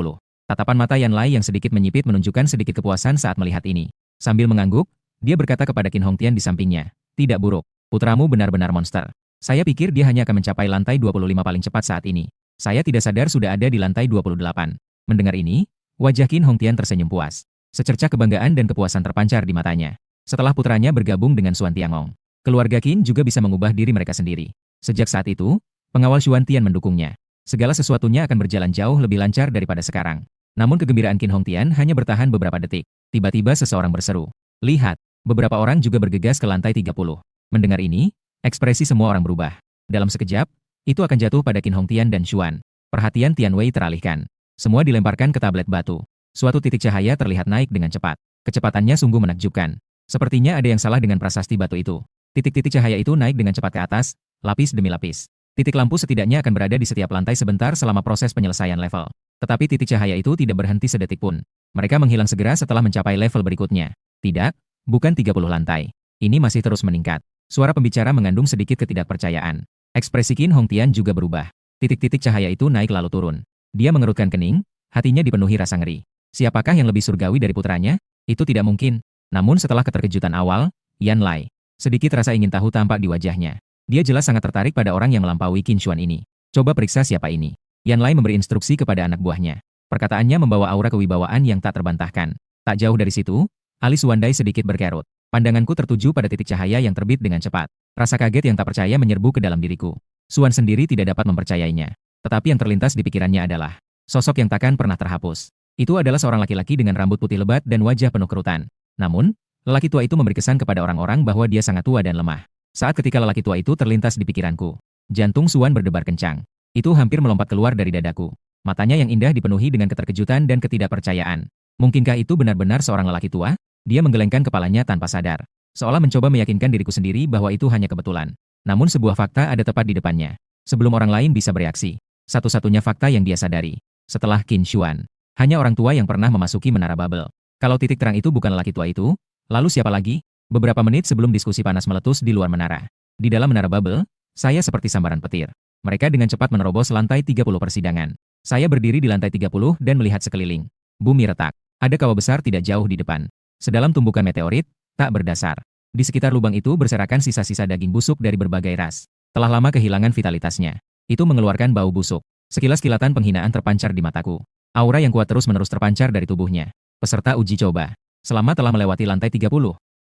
Tatapan mata Yan Lai yang sedikit menyipit menunjukkan sedikit kepuasan saat melihat ini. Sambil mengangguk, dia berkata kepada Qin Hongtian di sampingnya, "Tidak buruk, putramu benar-benar monster. Saya pikir dia hanya akan mencapai lantai 25 paling cepat saat ini. Saya tidak sadar sudah ada di lantai 28. Mendengar ini, wajah Qin Hongtian tersenyum puas. Secercah kebanggaan dan kepuasan terpancar di matanya. Setelah putranya bergabung dengan Xuan Tiangong, keluarga Qin juga bisa mengubah diri mereka sendiri. Sejak saat itu, pengawal Xuan Tian mendukungnya. Segala sesuatunya akan berjalan jauh lebih lancar daripada sekarang. Namun kegembiraan Qin Hongtian hanya bertahan beberapa detik. Tiba-tiba seseorang berseru, "Lihat!" Beberapa orang juga bergegas ke lantai 30. Mendengar ini, ekspresi semua orang berubah. Dalam sekejap, itu akan jatuh pada Qin Hongtian dan Xuan. Perhatian Tian Wei teralihkan. Semua dilemparkan ke tablet batu. Suatu titik cahaya terlihat naik dengan cepat. Kecepatannya sungguh menakjubkan. Sepertinya ada yang salah dengan prasasti batu itu. Titik-titik cahaya itu naik dengan cepat ke atas, lapis demi lapis. Titik lampu setidaknya akan berada di setiap lantai sebentar selama proses penyelesaian level. Tetapi titik cahaya itu tidak berhenti sedetik pun. Mereka menghilang segera setelah mencapai level berikutnya. Tidak, bukan 30 lantai. Ini masih terus meningkat. Suara pembicara mengandung sedikit ketidakpercayaan. Ekspresi Qin Hongtian juga berubah. Titik-titik cahaya itu naik lalu turun. Dia mengerutkan kening, hatinya dipenuhi rasa ngeri. Siapakah yang lebih surgawi dari putranya? Itu tidak mungkin. Namun setelah keterkejutan awal, Yan Lai, sedikit rasa ingin tahu tampak di wajahnya. Dia jelas sangat tertarik pada orang yang melampaui Qin Xuan ini. Coba periksa siapa ini. Yan Lai memberi instruksi kepada anak buahnya. Perkataannya membawa aura kewibawaan yang tak terbantahkan. Tak jauh dari situ, alis Wandai sedikit berkerut. Pandanganku tertuju pada titik cahaya yang terbit dengan cepat. Rasa kaget yang tak percaya menyerbu ke dalam diriku. Xuan sendiri tidak dapat mempercayainya. Tetapi yang terlintas di pikirannya adalah sosok yang takkan pernah terhapus. Itu adalah seorang laki-laki dengan rambut putih lebat dan wajah penuh kerutan. Namun, lelaki tua itu memberi kesan kepada orang-orang bahwa dia sangat tua dan lemah. Saat ketika lelaki tua itu terlintas di pikiranku, jantung Xuan berdebar kencang. Itu hampir melompat keluar dari dadaku. Matanya yang indah dipenuhi dengan keterkejutan dan ketidakpercayaan. Mungkinkah itu benar-benar seorang lelaki tua? Dia menggelengkan kepalanya tanpa sadar. Seolah mencoba meyakinkan diriku sendiri bahwa itu hanya kebetulan. Namun sebuah fakta ada tepat di depannya. Sebelum orang lain bisa bereaksi. Satu-satunya fakta yang dia sadari. Setelah Qin Xuan, hanya orang tua yang pernah memasuki menara Babel. Kalau titik terang itu bukan lelaki tua itu, lalu siapa lagi? Beberapa menit sebelum diskusi panas meletus di luar menara. Di dalam menara Babel, saya seperti sambaran petir. Mereka dengan cepat menerobos lantai 30 persidangan. Saya berdiri di lantai 30 dan melihat sekeliling. Bumi retak. Ada kawah besar tidak jauh di depan. Sedalam tumbukan meteorit, tak berdasar. Di sekitar lubang itu berserakan sisa-sisa daging busuk dari berbagai ras. Telah lama kehilangan vitalitasnya. Itu mengeluarkan bau busuk. Sekilas kilatan penghinaan terpancar di mataku. Aura yang kuat terus-menerus terpancar dari tubuhnya. Peserta uji coba. Selama telah melewati lantai 30,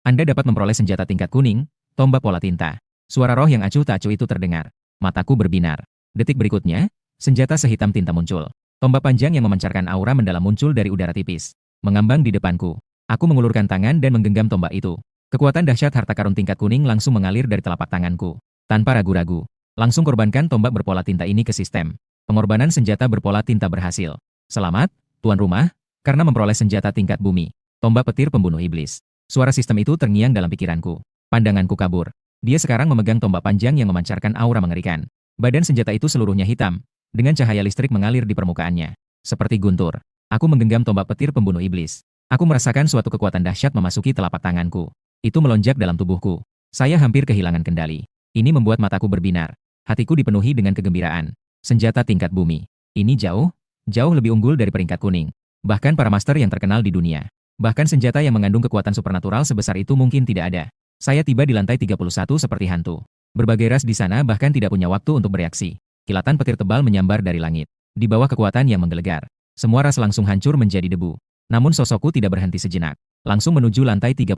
Anda dapat memperoleh senjata tingkat kuning, tombak pola tinta. Suara roh yang acuh tak acuh itu terdengar. Mataku berbinar. Detik berikutnya, senjata sehitam tinta muncul. Tombak panjang yang memancarkan aura mendalam muncul dari udara tipis. Mengambang di depanku. Aku mengulurkan tangan dan menggenggam tombak itu. Kekuatan dahsyat harta karun tingkat kuning langsung mengalir dari telapak tanganku. Tanpa ragu-ragu, langsung korbankan tombak berpola tinta ini ke sistem. Pengorbanan senjata berpola tinta berhasil. Selamat, tuan rumah, karena memperoleh senjata tingkat bumi. Tombak petir pembunuh iblis. Suara sistem itu terngiang dalam pikiranku. Pandanganku kabur. Dia sekarang memegang tombak panjang yang memancarkan aura mengerikan. Badan senjata itu seluruhnya hitam, dengan cahaya listrik mengalir di permukaannya. Seperti guntur. Aku menggenggam tombak petir pembunuh iblis. Aku merasakan suatu kekuatan dahsyat memasuki telapak tanganku. Itu melonjak dalam tubuhku. Saya hampir kehilangan kendali. Ini membuat mataku berbinar. Hatiku dipenuhi dengan kegembiraan. Senjata tingkat bumi. Ini jauh lebih unggul dari peringkat kuning. Bahkan para master yang terkenal di dunia. Bahkan senjata yang mengandung kekuatan supernatural sebesar itu mungkin tidak ada. Saya tiba di lantai 31 seperti hantu. Berbagai ras di sana bahkan tidak punya waktu untuk bereaksi. Kilatan petir tebal menyambar dari langit. Di bawah kekuatan yang menggelegar, semua ras langsung hancur menjadi debu. Namun sosokku tidak berhenti sejenak. Langsung menuju lantai 32.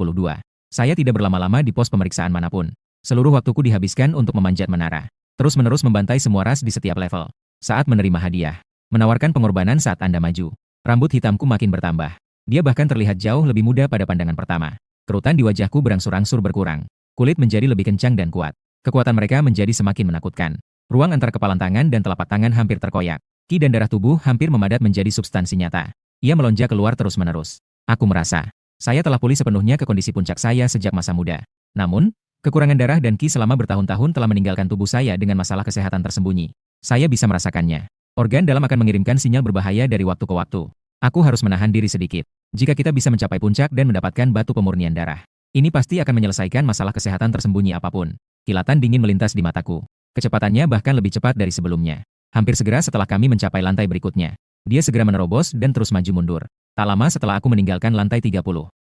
Saya tidak berlama-lama di pos pemeriksaan manapun. Seluruh waktuku dihabiskan untuk memanjat menara. Terus-menerus membantai semua ras di setiap level. Saat menerima hadiah, menawarkan pengorbanan saat Anda maju. Rambut hitamku makin bertambah. Dia bahkan terlihat jauh lebih muda pada pandangan pertama. Kerutan di wajahku berangsur-angsur berkurang. Kulit menjadi lebih kencang dan kuat. Kekuatan mereka menjadi semakin menakutkan. Ruang antara kepalan tangan dan telapak tangan hampir terkoyak. Ki dan darah tubuh hampir memadat menjadi substansi nyata. Ia melonjak keluar terus-menerus. Aku merasa, saya telah pulih sepenuhnya ke kondisi puncak saya sejak masa muda. Namun, kekurangan darah dan ki selama bertahun-tahun telah meninggalkan tubuh saya dengan masalah kesehatan tersembunyi. Saya bisa merasakannya. Organ dalam akan mengirimkan sinyal berbahaya dari waktu ke waktu. Aku harus menahan diri sedikit. Jika kita bisa mencapai puncak dan mendapatkan batu pemurnian darah, ini pasti akan menyelesaikan masalah kesehatan tersembunyi apapun. Kilatan dingin melintas di mataku. Kecepatannya bahkan lebih cepat dari sebelumnya. Hampir segera setelah kami mencapai lantai berikutnya, dia segera menerobos dan terus maju mundur. Tak lama setelah aku meninggalkan lantai 30,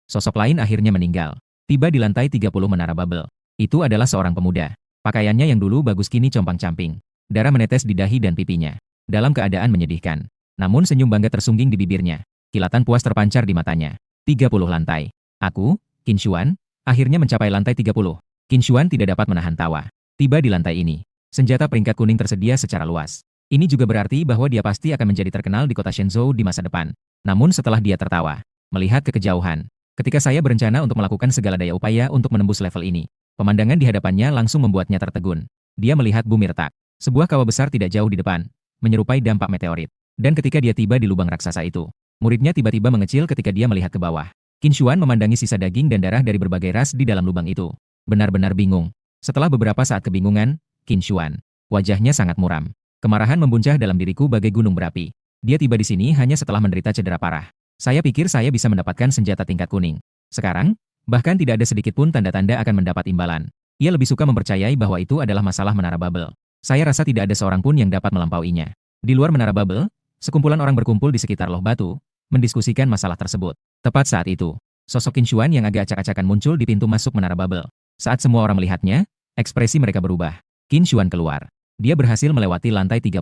sosok lain akhirnya meninggal. Tiba di lantai 30 menara Babel. Itu adalah seorang pemuda. Pakaiannya yang dulu bagus kini compang-camping. Darah menetes di dahi dan pipinya. Dalam keadaan menyedihkan. Namun senyum bangga tersungging di bibirnya. Kilatan puas terpancar di matanya. 30 lantai. Aku, Qin Xuan, akhirnya mencapai lantai 30. Qin Xuan tidak dapat menahan tawa. Tiba di lantai ini. Senjata peringkat kuning tersedia secara luas. Ini juga berarti bahwa dia pasti akan menjadi terkenal di kota Shenzhou di masa depan. Namun setelah dia tertawa, melihat ke kejauhan, ketika saya berencana untuk melakukan segala daya upaya untuk menembus level ini, pemandangan di hadapannya langsung membuatnya tertegun. Dia melihat bumi retak. Sebuah kawah besar tidak jauh di depan, menyerupai dampak meteorit. Dan ketika dia tiba di lubang raksasa itu, muridnya tiba-tiba mengecil ketika dia melihat ke bawah. Qin Xuan memandangi sisa daging dan darah dari berbagai ras di dalam lubang itu. Benar-benar bingung. Setelah beberapa saat kebingungan, Qin Xuan, wajahnya sangat muram. Kemarahan membuncah dalam diriku bagai gunung berapi. Dia tiba di sini hanya setelah menderita cedera parah. Saya pikir saya bisa mendapatkan senjata tingkat kuning. Sekarang, bahkan tidak ada sedikit pun tanda-tanda akan mendapat imbalan. Ia lebih suka mempercayai bahwa itu adalah masalah Menara Babel. Saya rasa tidak ada seorang pun yang dapat melampauinya. Di luar Menara Babel, sekumpulan orang berkumpul di sekitar loh batu, mendiskusikan masalah tersebut. Tepat saat itu, sosok Qin Xuan yang agak acak-acakan muncul di pintu masuk Menara Babel. Saat semua orang melihatnya, ekspresi mereka berubah. Qin Xuan keluar. Dia berhasil melewati lantai 30.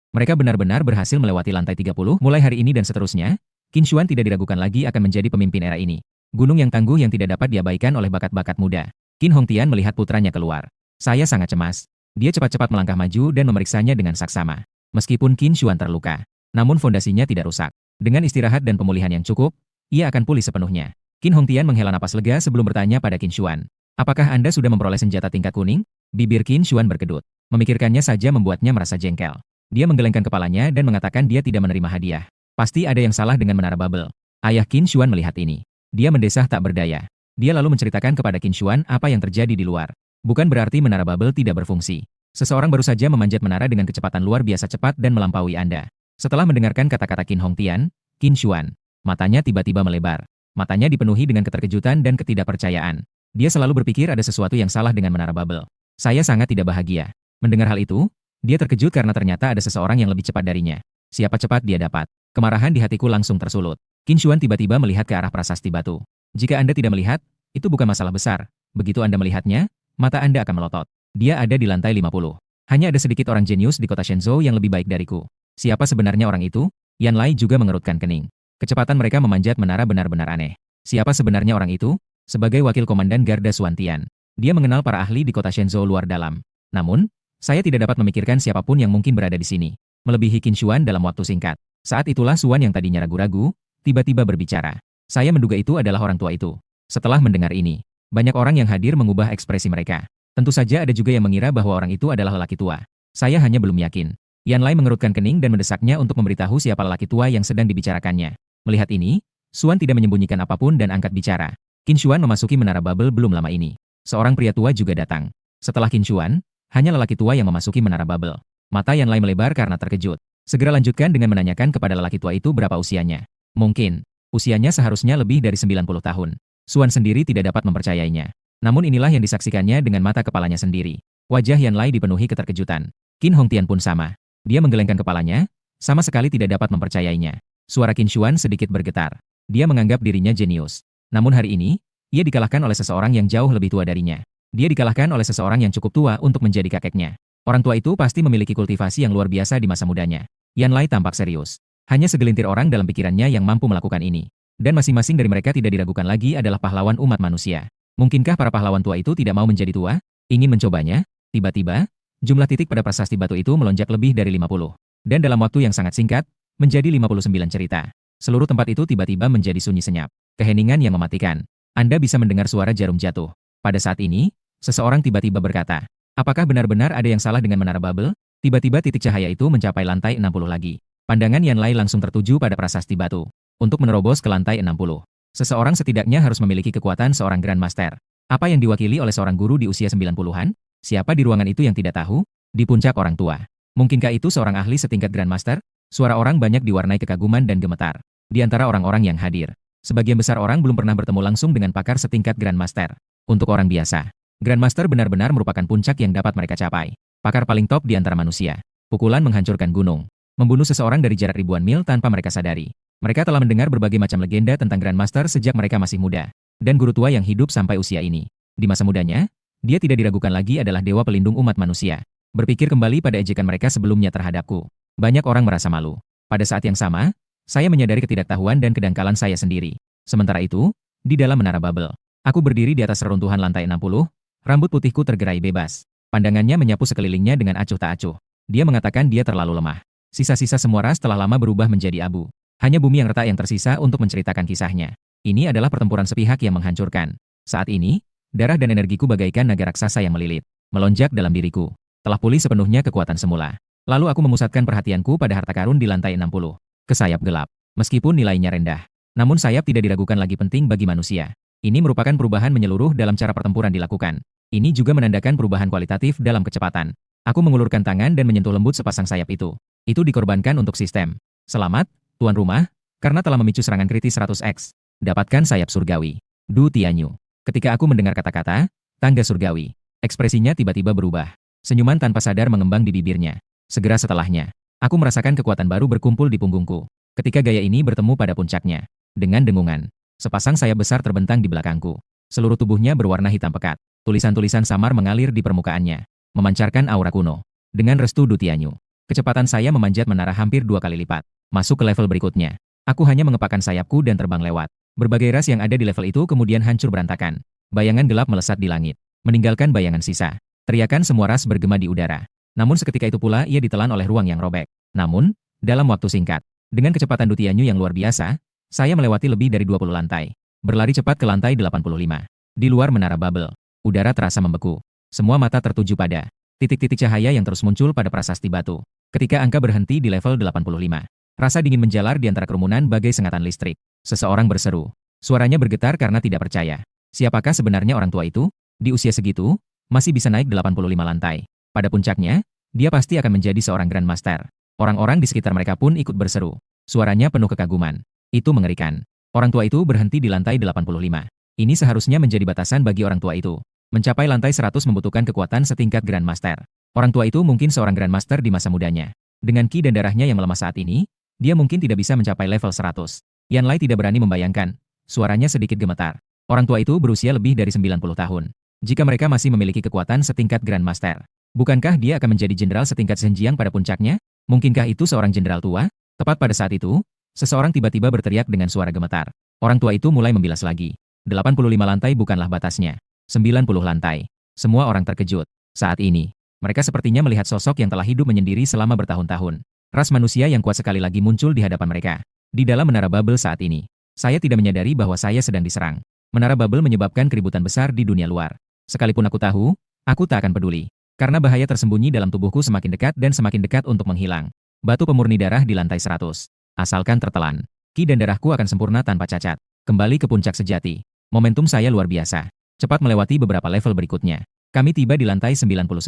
Mereka benar-benar berhasil melewati lantai 30. Mulai hari ini dan seterusnya, Qin Xuan tidak diragukan lagi akan menjadi pemimpin era ini. Gunung yang tangguh yang tidak dapat diabaikan oleh bakat-bakat muda. Qin Hongtian melihat putranya keluar. Saya sangat cemas. Dia cepat-cepat melangkah maju dan memeriksanya dengan saksama. Meskipun Qin Xuan terluka, namun fondasinya tidak rusak. Dengan istirahat dan pemulihan yang cukup, ia akan pulih sepenuhnya. Qin Hongtian menghela napas lega sebelum bertanya pada Qin Xuan. Apakah Anda sudah memperoleh senjata tingkat kuning? Bibir Qin Xuan berkedut. Memikirkannya saja membuatnya merasa jengkel. Dia menggelengkan kepalanya dan mengatakan dia tidak menerima hadiah. Pasti ada yang salah dengan Menara Babel. Ayah Qin Xuan melihat ini. Dia mendesah tak berdaya. Dia lalu menceritakan kepada Qin Xuan apa yang terjadi di luar. Bukan berarti Menara Babel tidak berfungsi. Seseorang baru saja memanjat menara dengan kecepatan luar biasa cepat dan melampaui Anda. Setelah mendengarkan kata-kata Qin Hongtian, Qin Xuan, matanya tiba-tiba melebar. Matanya dipenuhi dengan keterkejutan dan ketidakpercayaan. Dia selalu berpikir ada sesuatu yang salah dengan Menara Babel. Saya sangat tidak bahagia. Mendengar hal itu, dia terkejut karena ternyata ada seseorang yang lebih cepat darinya. Siapa cepat dia dapat. Kemarahan di hatiku langsung tersulut. Qin Xuan tiba-tiba melihat ke arah prasasti batu. Jika Anda tidak melihat, itu bukan masalah besar. Begitu Anda melihatnya, mata Anda akan melotot. Dia ada di lantai 50. Hanya ada sedikit orang jenius di kota Shenzhou yang lebih baik dariku. Siapa sebenarnya orang itu? Yan Lai juga mengerutkan kening. Kecepatan mereka memanjat menara benar-benar aneh. Siapa sebenarnya orang itu? Sebagai wakil komandan Garda Suantian, dia mengenal para ahli di kota Shenzhou luar dalam. Namun, saya tidak dapat memikirkan siapapun yang mungkin berada di sini. Melebihi Qin Xuan dalam waktu singkat. Saat itulah Xuan yang tadinya ragu-ragu, tiba-tiba berbicara. Saya menduga itu adalah orang tua itu. Setelah mendengar ini, banyak orang yang hadir mengubah ekspresi mereka. Tentu saja ada juga yang mengira bahwa orang itu adalah lelaki tua. Saya hanya belum yakin. Yan Lai mengerutkan kening dan mendesaknya untuk memberitahu siapa lelaki tua yang sedang dibicarakannya. Melihat ini, Xuan tidak menyembunyikan apapun dan angkat bicara. Qin Xuan memasuki Menara Babel belum lama ini. Seorang pria tua juga datang. Setelah Qin Xuan, hanya lelaki tua yang memasuki Menara Babel. Mata Yan Lai melebar karena terkejut. Segera lanjutkan dengan menanyakan kepada lelaki tua itu berapa usianya. Mungkin, usianya seharusnya lebih dari 90 tahun. Xuan sendiri tidak dapat mempercayainya. Namun inilah yang disaksikannya dengan mata kepalanya sendiri. Wajah Yan Lai dipenuhi keterkejutan. Qin Hongtian pun sama. Dia menggelengkan kepalanya, sama sekali tidak dapat mempercayainya. Suara Qin Xuan sedikit bergetar. Dia menganggap dirinya jenius. Namun hari ini, Ia dikalahkan oleh seseorang yang jauh lebih tua darinya. Dia dikalahkan oleh seseorang yang cukup tua untuk menjadi kakeknya. Orang tua itu pasti memiliki kultivasi yang luar biasa di masa mudanya. Yan Lai tampak serius. Hanya segelintir orang dalam pikirannya yang mampu melakukan ini. Dan masing-masing dari mereka tidak diragukan lagi adalah pahlawan umat manusia. Mungkinkah para pahlawan tua itu tidak mau menjadi tua? Ingin mencobanya? Tiba-tiba, jumlah titik pada prasasti batu itu melonjak lebih dari 50. Dan dalam waktu yang sangat singkat, menjadi 59 cerita. Seluruh tempat itu tiba-tiba menjadi sunyi senyap. Keheningan yang mematikan. Anda bisa mendengar suara jarum jatuh. Pada saat ini, seseorang tiba-tiba berkata, apakah benar-benar ada yang salah dengan menara Babel? Tiba-tiba titik cahaya itu mencapai lantai 60 lagi. Pandangan Yan Lai langsung tertuju pada prasasti batu. Untuk menerobos ke lantai 60. Seseorang setidaknya harus memiliki kekuatan seorang Grandmaster. Apa yang diwakili oleh seorang guru di usia 90-an? Siapa di ruangan itu yang tidak tahu? Di puncak orang tua. Mungkinkah itu seorang ahli setingkat Grandmaster? Suara orang banyak diwarnai kekaguman dan gemetar. Di antara orang-orang yang hadir, sebagian besar orang belum pernah bertemu langsung dengan pakar setingkat Grandmaster. Untuk orang biasa, Grandmaster benar-benar merupakan puncak yang dapat mereka capai. Pakar paling top di antara manusia. Pukulan menghancurkan gunung. Membunuh seseorang dari jarak ribuan mil tanpa mereka sadari. Mereka telah mendengar berbagai macam legenda tentang Grandmaster sejak mereka masih muda. Dan guru tua yang hidup sampai usia ini. Di masa mudanya, dia tidak diragukan lagi adalah dewa pelindung umat manusia. Berpikir kembali pada ejekan mereka sebelumnya terhadapku. Banyak orang merasa malu. Pada saat yang sama, saya menyadari ketidaktahuan dan kedangkalan saya sendiri. Sementara itu, di dalam menara Babel, aku berdiri di atas reruntuhan lantai 60, rambut putihku tergerai bebas. Pandangannya menyapu sekelilingnya dengan acuh tak acuh. Dia mengatakan dia terlalu lemah. Sisa-sisa semua ras telah lama berubah menjadi abu. Hanya bumi yang retak yang tersisa untuk menceritakan kisahnya. Ini adalah pertempuran sepihak yang menghancurkan. Saat ini, darah dan energiku bagaikan naga raksasa yang melilit, melonjak dalam diriku. Telah pulih sepenuhnya kekuatan semula. Lalu aku memusatkan perhatianku pada harta karun di lantai 60. Ke sayap gelap. Meskipun nilainya rendah. Namun sayap tidak diragukan lagi penting bagi manusia. Ini merupakan perubahan menyeluruh dalam cara pertempuran dilakukan. Ini juga menandakan perubahan kualitatif dalam kecepatan. Aku mengulurkan tangan dan menyentuh lembut sepasang sayap itu. Itu dikorbankan untuk sistem. Selamat, tuan rumah, karena telah memicu serangan kritis 100x. Dapatkan sayap surgawi. Du Tianyu. Ketika aku mendengar kata-kata, tangga surgawi. Ekspresinya tiba-tiba berubah. Senyuman tanpa sadar mengembang di bibirnya. Segera setelahnya, aku merasakan kekuatan baru berkumpul di punggungku. Ketika gaya ini bertemu pada puncaknya. Dengan dengungan, sepasang sayap besar terbentang di belakangku. Seluruh tubuhnya berwarna hitam pekat. Tulisan-tulisan samar mengalir di permukaannya, memancarkan aura kuno. Dengan restu Du Tianyu, kecepatan saya memanjat menara hampir 2 kali lipat. Masuk ke level berikutnya. Aku hanya mengepakkan sayapku dan terbang lewat. Berbagai ras yang ada di level itu kemudian hancur berantakan. Bayangan gelap melesat di langit, meninggalkan bayangan sisa. Teriakan semua ras bergema di udara. Namun seketika itu pula ia ditelan oleh ruang yang robek. Namun, dalam waktu singkat, dengan kecepatan Du Tianyu yang luar biasa, saya melewati lebih dari 20 lantai. Berlari cepat ke lantai 85. Di luar menara Babel, udara terasa membeku. Semua mata tertuju pada titik-titik cahaya yang terus muncul pada prasasti batu. Ketika angka berhenti di level 85, rasa dingin menjalar di antara kerumunan bagai sengatan listrik. Seseorang berseru. Suaranya bergetar karena tidak percaya. Siapakah sebenarnya orang tua itu? Di usia segitu, masih bisa naik 85 lantai. Pada puncaknya, dia pasti akan menjadi seorang Grandmaster. Orang-orang di sekitar mereka pun ikut berseru. Suaranya penuh kekaguman. Itu mengerikan. Orang tua itu berhenti di lantai 85. Ini seharusnya menjadi batasan bagi orang tua itu. Mencapai lantai 100 membutuhkan kekuatan setingkat Grandmaster. Orang tua itu mungkin seorang Grandmaster di masa mudanya. Dengan ki dan darahnya yang melemah saat ini, dia mungkin tidak bisa mencapai level 100. Yan Lai tidak berani membayangkan. Suaranya sedikit gemetar. Orang tua itu berusia lebih dari 90 tahun. Jika mereka masih memiliki kekuatan setingkat Grandmaster, bukankah dia akan menjadi jenderal setingkat Zhenjiang pada puncaknya? Mungkinkah itu seorang jenderal tua? Tepat pada saat itu, seseorang tiba-tiba berteriak dengan suara gemetar. Orang tua itu mulai membilas lagi. 85 lantai bukanlah batasnya. 90 lantai. Semua orang terkejut. Saat ini, mereka sepertinya melihat sosok yang telah hidup menyendiri selama bertahun-tahun. Ras manusia yang kuat sekali lagi muncul di hadapan mereka. Di dalam menara Babel saat ini, saya tidak menyadari bahwa saya sedang diserang. Menara Babel menyebabkan keributan besar di dunia luar. Sekalipun aku tahu, aku tak akan peduli. Karena bahaya tersembunyi dalam tubuhku semakin dekat dan semakin dekat untuk menghilang. Batu pemurni darah di lantai 100. Asalkan tertelan, ki dan darahku akan sempurna tanpa cacat. Kembali ke puncak sejati. Momentum saya luar biasa. Cepat melewati beberapa level berikutnya. Kami tiba di lantai 99.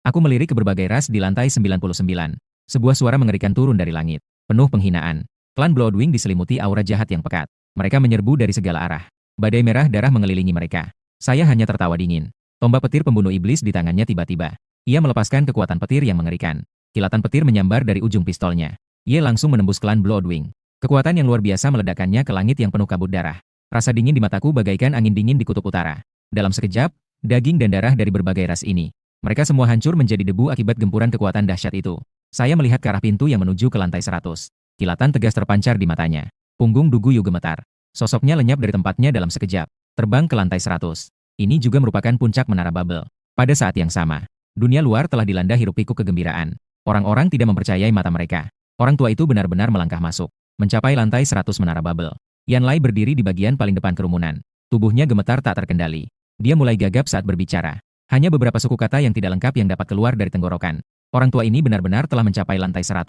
Aku melirik ke berbagai ras di lantai 99. Sebuah suara mengerikan turun dari langit. Penuh penghinaan. Klan Bloodwing diselimuti aura jahat yang pekat. Mereka menyerbu dari segala arah. Badai merah darah mengelilingi mereka. Saya hanya tertawa dingin. Tombak petir pembunuh iblis di tangannya tiba-tiba. Ia melepaskan kekuatan petir yang mengerikan. Kilatan petir menyambar dari ujung pistolnya. Ia langsung menembus klan Bloodwing. Kekuatan yang luar biasa meledakkannya ke langit yang penuh kabut darah. Rasa dingin di mataku bagaikan angin dingin di kutub utara. Dalam sekejap, daging dan darah dari berbagai ras ini. Mereka semua hancur menjadi debu akibat gempuran kekuatan dahsyat itu. Saya melihat ke arah pintu yang menuju ke lantai 100. Kilatan tegas terpancar di matanya. Punggung Duguyu gemetar. Sosoknya lenyap dari tempatnya dalam sekejap. Terbang ke lantai 100. Ini juga merupakan puncak menara Babel. Pada saat yang sama, dunia luar telah dilanda hiruk-pikuk kegembiraan. Orang-orang tidak mempercayai mata mereka. Orang tua itu benar-benar melangkah masuk. Mencapai lantai 100 menara Babel. Yanlai berdiri di bagian paling depan kerumunan. Tubuhnya gemetar tak terkendali. Dia mulai gagap saat berbicara. Hanya beberapa suku kata yang tidak lengkap yang dapat keluar dari tenggorokan. Orang tua ini benar-benar telah mencapai lantai 100.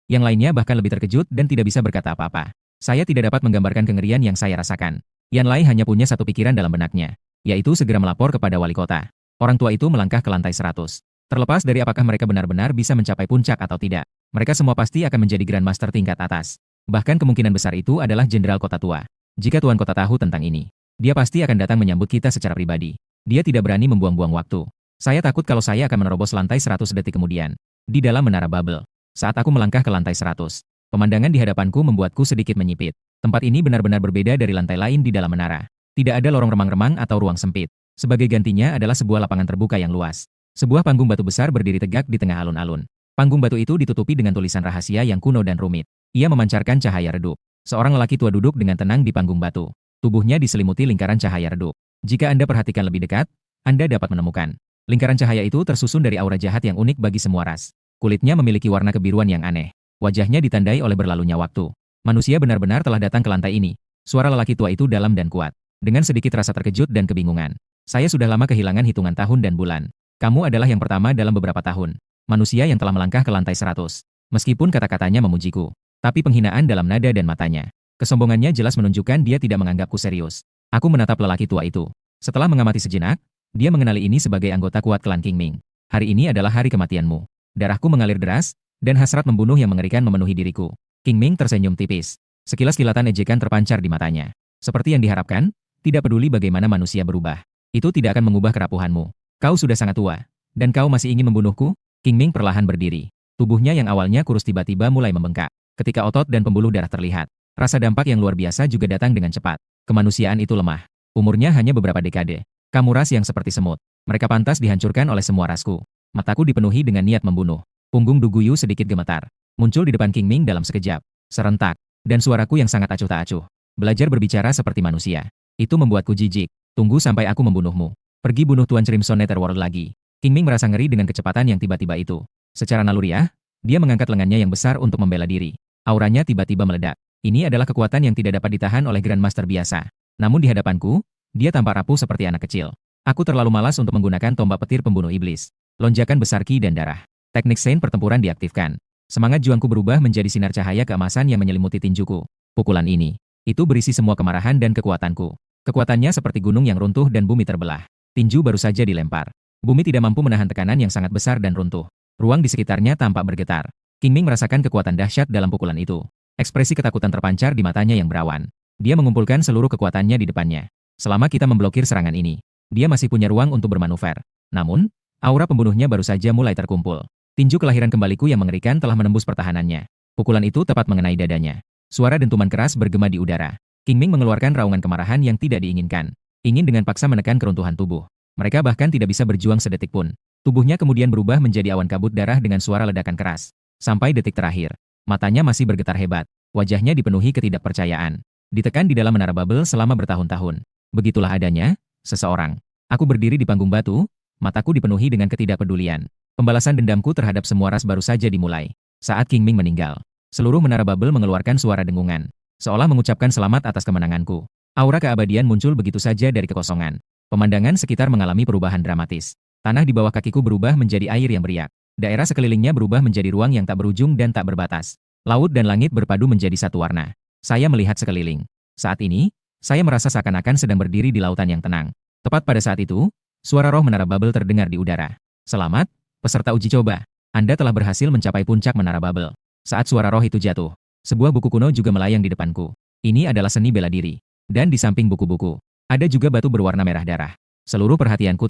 Yang lainnya bahkan lebih terkejut dan tidak bisa berkata apa-apa. Saya tidak dapat menggambarkan kengerian yang saya rasakan. Yanlai hanya punya satu pikiran dalam benaknya, yaitu segera melapor kepada wali kota. Orang tua itu melangkah ke lantai 100. Terlepas dari apakah mereka benar-benar bisa mencapai puncak atau tidak, mereka semua pasti akan menjadi Grandmaster tingkat atas. Bahkan kemungkinan besar itu adalah Jenderal Kota Tua. Jika Tuan Kota tahu tentang ini, dia pasti akan datang menyambut kita secara pribadi. Dia tidak berani membuang-buang waktu. Saya takut kalau saya akan menerobos lantai 100 detik kemudian. Di dalam menara Babel. Saat aku melangkah ke lantai 100, pemandangan di hadapanku membuatku sedikit menyipit. Tempat ini benar-benar berbeda dari lantai lain di dalam menara. Tidak ada lorong remang-remang atau ruang sempit. Sebagai gantinya adalah sebuah lapangan terbuka yang luas. Sebuah panggung batu besar berdiri tegak di tengah alun-alun. Panggung batu itu ditutupi dengan tulisan rahasia yang kuno dan rumit. Ia memancarkan cahaya redup. Seorang lelaki tua duduk dengan tenang di panggung batu. Tubuhnya diselimuti lingkaran cahaya redup. Jika Anda perhatikan lebih dekat, Anda dapat menemukan. Lingkaran cahaya itu tersusun dari aura jahat yang unik bagi semua ras. Kulitnya memiliki warna kebiruan yang aneh. Wajahnya ditandai oleh berlalunya waktu. Manusia benar-benar telah datang ke lantai ini. Suara lelaki tua itu dalam dan kuat. Dengan sedikit rasa terkejut dan kebingungan. Saya sudah lama kehilangan hitungan tahun dan bulan. Kamu adalah yang pertama dalam beberapa tahun. Manusia yang telah melangkah ke lantai 100. Meskipun kata-katanya memujiku. Tapi penghinaan dalam nada dan matanya. Kesombongannya jelas menunjukkan dia tidak menganggapku serius. Aku menatap lelaki tua itu. Setelah mengamati sejenak, dia mengenali ini sebagai anggota kuat klan Qingming. Hari ini adalah hari kematianmu. Darahku mengalir deras, dan hasrat membunuh yang mengerikan memenuhi diriku. Qingming tersenyum tipis. Sekilas kilatan ejekan terpancar di matanya. Seperti yang diharapkan, tidak peduli bagaimana manusia berubah. Itu tidak akan mengubah kerapuhanmu. Kau sudah sangat tua, dan kau masih ingin membunuhku? Qingming perlahan berdiri. Tubuhnya yang awalnya kurus tiba-tiba mulai membengkak. Ketika otot dan pembuluh darah terlihat, rasa dampak yang luar biasa juga datang dengan cepat. Kemanusiaan itu lemah. Umurnya hanya beberapa dekade. Kamu ras yang seperti semut. Mereka pantas dihancurkan oleh semua rasku. Mataku dipenuhi dengan niat membunuh. Punggung Duguyu sedikit gemetar. Muncul di depan Qingming dalam sekejap. Serentak. Dan suaraku yang sangat acuh tak acuh. Belajar berbicara seperti manusia. Itu membuatku jijik. Tunggu sampai aku membunuhmu. Pergi bunuh Tuan Crimson Netherworld lagi. Qingming merasa ngeri dengan kecepatan yang tiba-tiba itu. Secara naluriah, dia mengangkat lengannya yang besar untuk membela diri. Auranya tiba-tiba meledak. Ini adalah kekuatan yang tidak dapat ditahan oleh Grandmaster biasa. Namun di hadapanku, dia tampak rapuh seperti anak kecil. Aku terlalu malas untuk menggunakan tombak petir pembunuh iblis. Lonjakan besar ki dan darah. Teknik Sein pertempuran diaktifkan. Semangat juangku berubah menjadi sinar cahaya keemasan yang menyelimuti tinjuku. Pukulan ini, itu berisi semua kemarahan dan kekuatanku. Kekuatannya seperti gunung yang runtuh dan bumi terbelah. Tinju baru saja dilempar. Bumi tidak mampu menahan tekanan yang sangat besar dan runtuh. Ruang di sekitarnya tampak bergetar. Qingming merasakan kekuatan dahsyat dalam pukulan itu. Ekspresi ketakutan terpancar di matanya yang berawan. Dia mengumpulkan seluruh kekuatannya di depannya. Selama kita memblokir serangan ini, dia masih punya ruang untuk bermanuver. Namun, aura pembunuhnya baru saja mulai terkumpul. Tinju kelahiran kembaliku yang mengerikan telah menembus pertahanannya. Pukulan itu tepat mengenai dadanya. Suara dentuman keras bergema di udara. Qingming mengeluarkan raungan kemarahan yang tidak diinginkan. Ingin dengan paksa menekan keruntuhan tubuh. Mereka bahkan tidak bisa berjuang sedetik pun. Tubuhnya kemudian berubah menjadi awan kabut darah dengan suara ledakan keras. Sampai detik terakhir, matanya masih bergetar hebat. Wajahnya dipenuhi ketidakpercayaan. Ditekan di dalam menara Babel selama bertahun-tahun. Begitulah adanya, seseorang. Aku berdiri di panggung batu, mataku dipenuhi dengan ketidakpedulian. Pembalasan dendamku terhadap semua ras baru saja dimulai. Saat Qingming meninggal, seluruh menara Babel mengeluarkan suara dengungan. Seolah mengucapkan selamat atas kemenanganku. Aura keabadian muncul begitu saja dari kekosongan. Pemandangan sekitar mengalami perubahan dramatis. Tanah di bawah kakiku berubah menjadi air yang beriak. Daerah sekelilingnya berubah menjadi ruang yang tak berujung dan tak berbatas. Laut dan langit berpadu menjadi satu warna. Saya melihat sekeliling. Saat ini, saya merasa seakan-akan sedang berdiri di lautan yang tenang. Tepat pada saat itu, suara roh menara Babel terdengar di udara. Selamat, peserta uji coba. Anda telah berhasil mencapai puncak menara Babel. Saat suara roh itu jatuh, sebuah buku kuno juga melayang di depanku. Ini adalah seni bela diri. Dan di samping buku-buku, ada juga batu berwarna merah darah. Seluruh perhatianku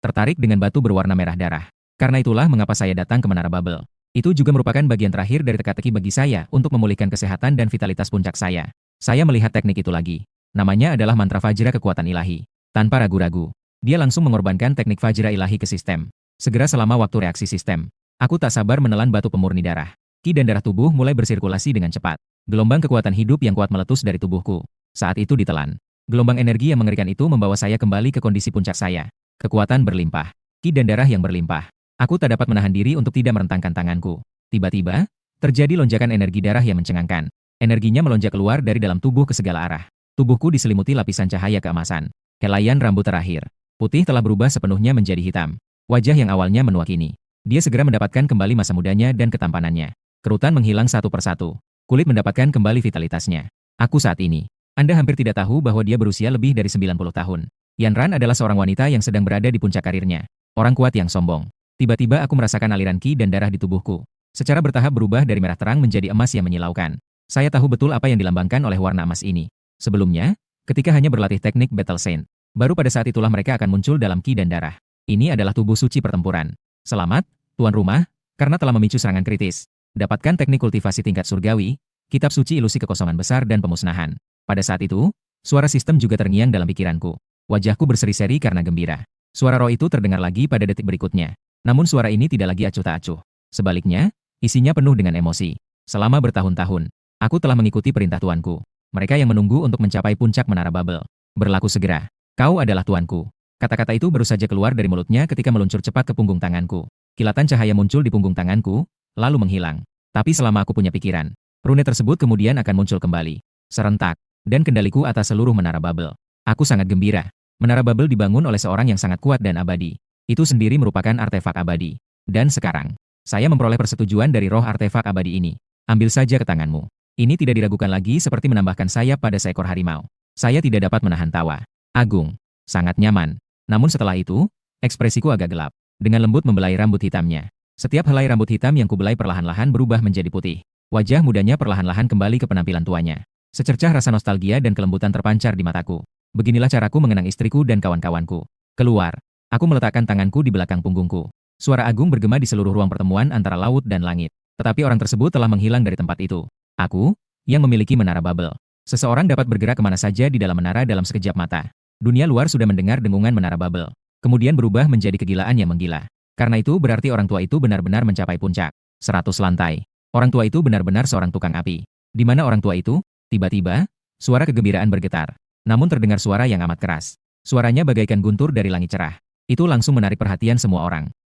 tertarik dengan batu berwarna merah darah. Karena itulah mengapa saya datang ke menara Babel. Itu juga merupakan bagian terakhir dari teka-teki bagi saya untuk memulihkan kesehatan dan vitalitas puncak saya. Saya melihat teknik itu lagi. Namanya adalah mantra Fajra kekuatan ilahi. Tanpa ragu-ragu, dia langsung mengorbankan teknik Fajra ilahi ke sistem. Segera selama waktu reaksi sistem, aku tak sabar menelan batu pemurni darah. Ki dan darah tubuh mulai bersirkulasi dengan cepat. Gelombang kekuatan hidup yang kuat meletus dari tubuhku. Saat itu ditelan. Gelombang energi yang mengerikan itu membawa saya kembali ke kondisi puncak saya. Kekuatan berlimpah. Ki dan darah yang berlimpah. Aku tak dapat menahan diri untuk tidak merentangkan tanganku. Tiba-tiba, terjadi lonjakan energi darah yang mencengangkan. Energinya melonjak keluar dari dalam tubuh ke segala arah. Tubuhku diselimuti lapisan cahaya keemasan. Helaian rambut terakhir. Putih telah berubah sepenuhnya menjadi hitam. Wajah yang awalnya menua kini. Dia segera mendapatkan kembali masa mudanya dan ketampanannya. Kerutan menghilang satu persatu. Kulit mendapatkan kembali vitalitasnya. Aku saat ini. Anda hampir tidak tahu bahwa dia berusia lebih dari 90 tahun. Yan Ran adalah seorang wanita yang sedang berada di puncak karirnya. Orang kuat yang sombong. Tiba-tiba aku merasakan aliran ki dan darah di tubuhku. Secara bertahap berubah dari merah terang menjadi emas yang menyilaukan. Saya tahu betul apa yang dilambangkan oleh warna emas ini. Sebelumnya, ketika hanya berlatih teknik Battle Saint, baru pada saat itulah mereka akan muncul dalam ki dan darah. Ini adalah tubuh suci pertempuran. Selamat, tuan rumah, karena telah memicu serangan kritis. Dapatkan teknik kultivasi tingkat surgawi, kitab suci ilusi kekosongan besar dan pemusnahan. Pada saat itu, suara sistem juga terngiang dalam pikiranku. Wajahku berseri-seri karena gembira. Suara roh itu terdengar lagi pada detik berikutnya. Namun suara ini tidak lagi acuh tak acuh. Sebaliknya, isinya penuh dengan emosi. Selama bertahun-tahun, aku telah mengikuti perintah tuanku. Mereka yang menunggu untuk mencapai puncak menara Babel. Berlaku segera. Kau adalah tuanku. Kata-kata itu baru saja keluar dari mulutnya ketika meluncur cepat ke punggung tanganku. Kilatan cahaya muncul di punggung tanganku, lalu menghilang. Tapi selama aku punya pikiran, rune tersebut kemudian akan muncul kembali. Serentak. Dan kendaliku atas seluruh menara Babel. Aku sangat gembira. Menara Babel dibangun oleh seorang yang sangat kuat dan abadi. Itu sendiri merupakan artefak abadi. Dan sekarang, saya memperoleh persetujuan dari roh artefak abadi ini. Ambil saja ke tanganmu. Ini tidak diragukan lagi seperti menambahkan sayap pada seekor harimau. Saya tidak dapat menahan tawa. Agung. Sangat nyaman. Namun setelah itu, ekspresiku agak gelap. Dengan lembut membelai rambut hitamnya. Setiap helai rambut hitam yang kubelai perlahan-lahan berubah menjadi putih. Wajah mudanya perlahan-lahan kembali ke penampilan tuanya. Secercah rasa nostalgia dan kelembutan terpancar di mataku. Beginilah caraku mengenang istriku dan kawan-kawanku. Keluar. Aku meletakkan tanganku di belakang punggungku. Suara agung bergema di seluruh ruang pertemuan antara laut dan langit. Tetapi orang tersebut telah menghilang dari tempat itu. Aku, yang memiliki menara Babel. Seseorang dapat bergerak kemana saja di dalam menara dalam sekejap mata. Dunia luar sudah mendengar dengungan menara Babel. Kemudian berubah menjadi kegilaan yang menggila. Karena itu berarti orang tua itu benar-benar mencapai puncak. 100 lantai. Orang tua itu benar-benar seorang tukang api. Di mana orang tua itu? Tiba-tiba, suara kegembiraan bergetar. Namun terdengar suara yang amat keras. Suaranya bagaikan guntur dari langit cerah. Itu langsung menarik perhatian semua orang.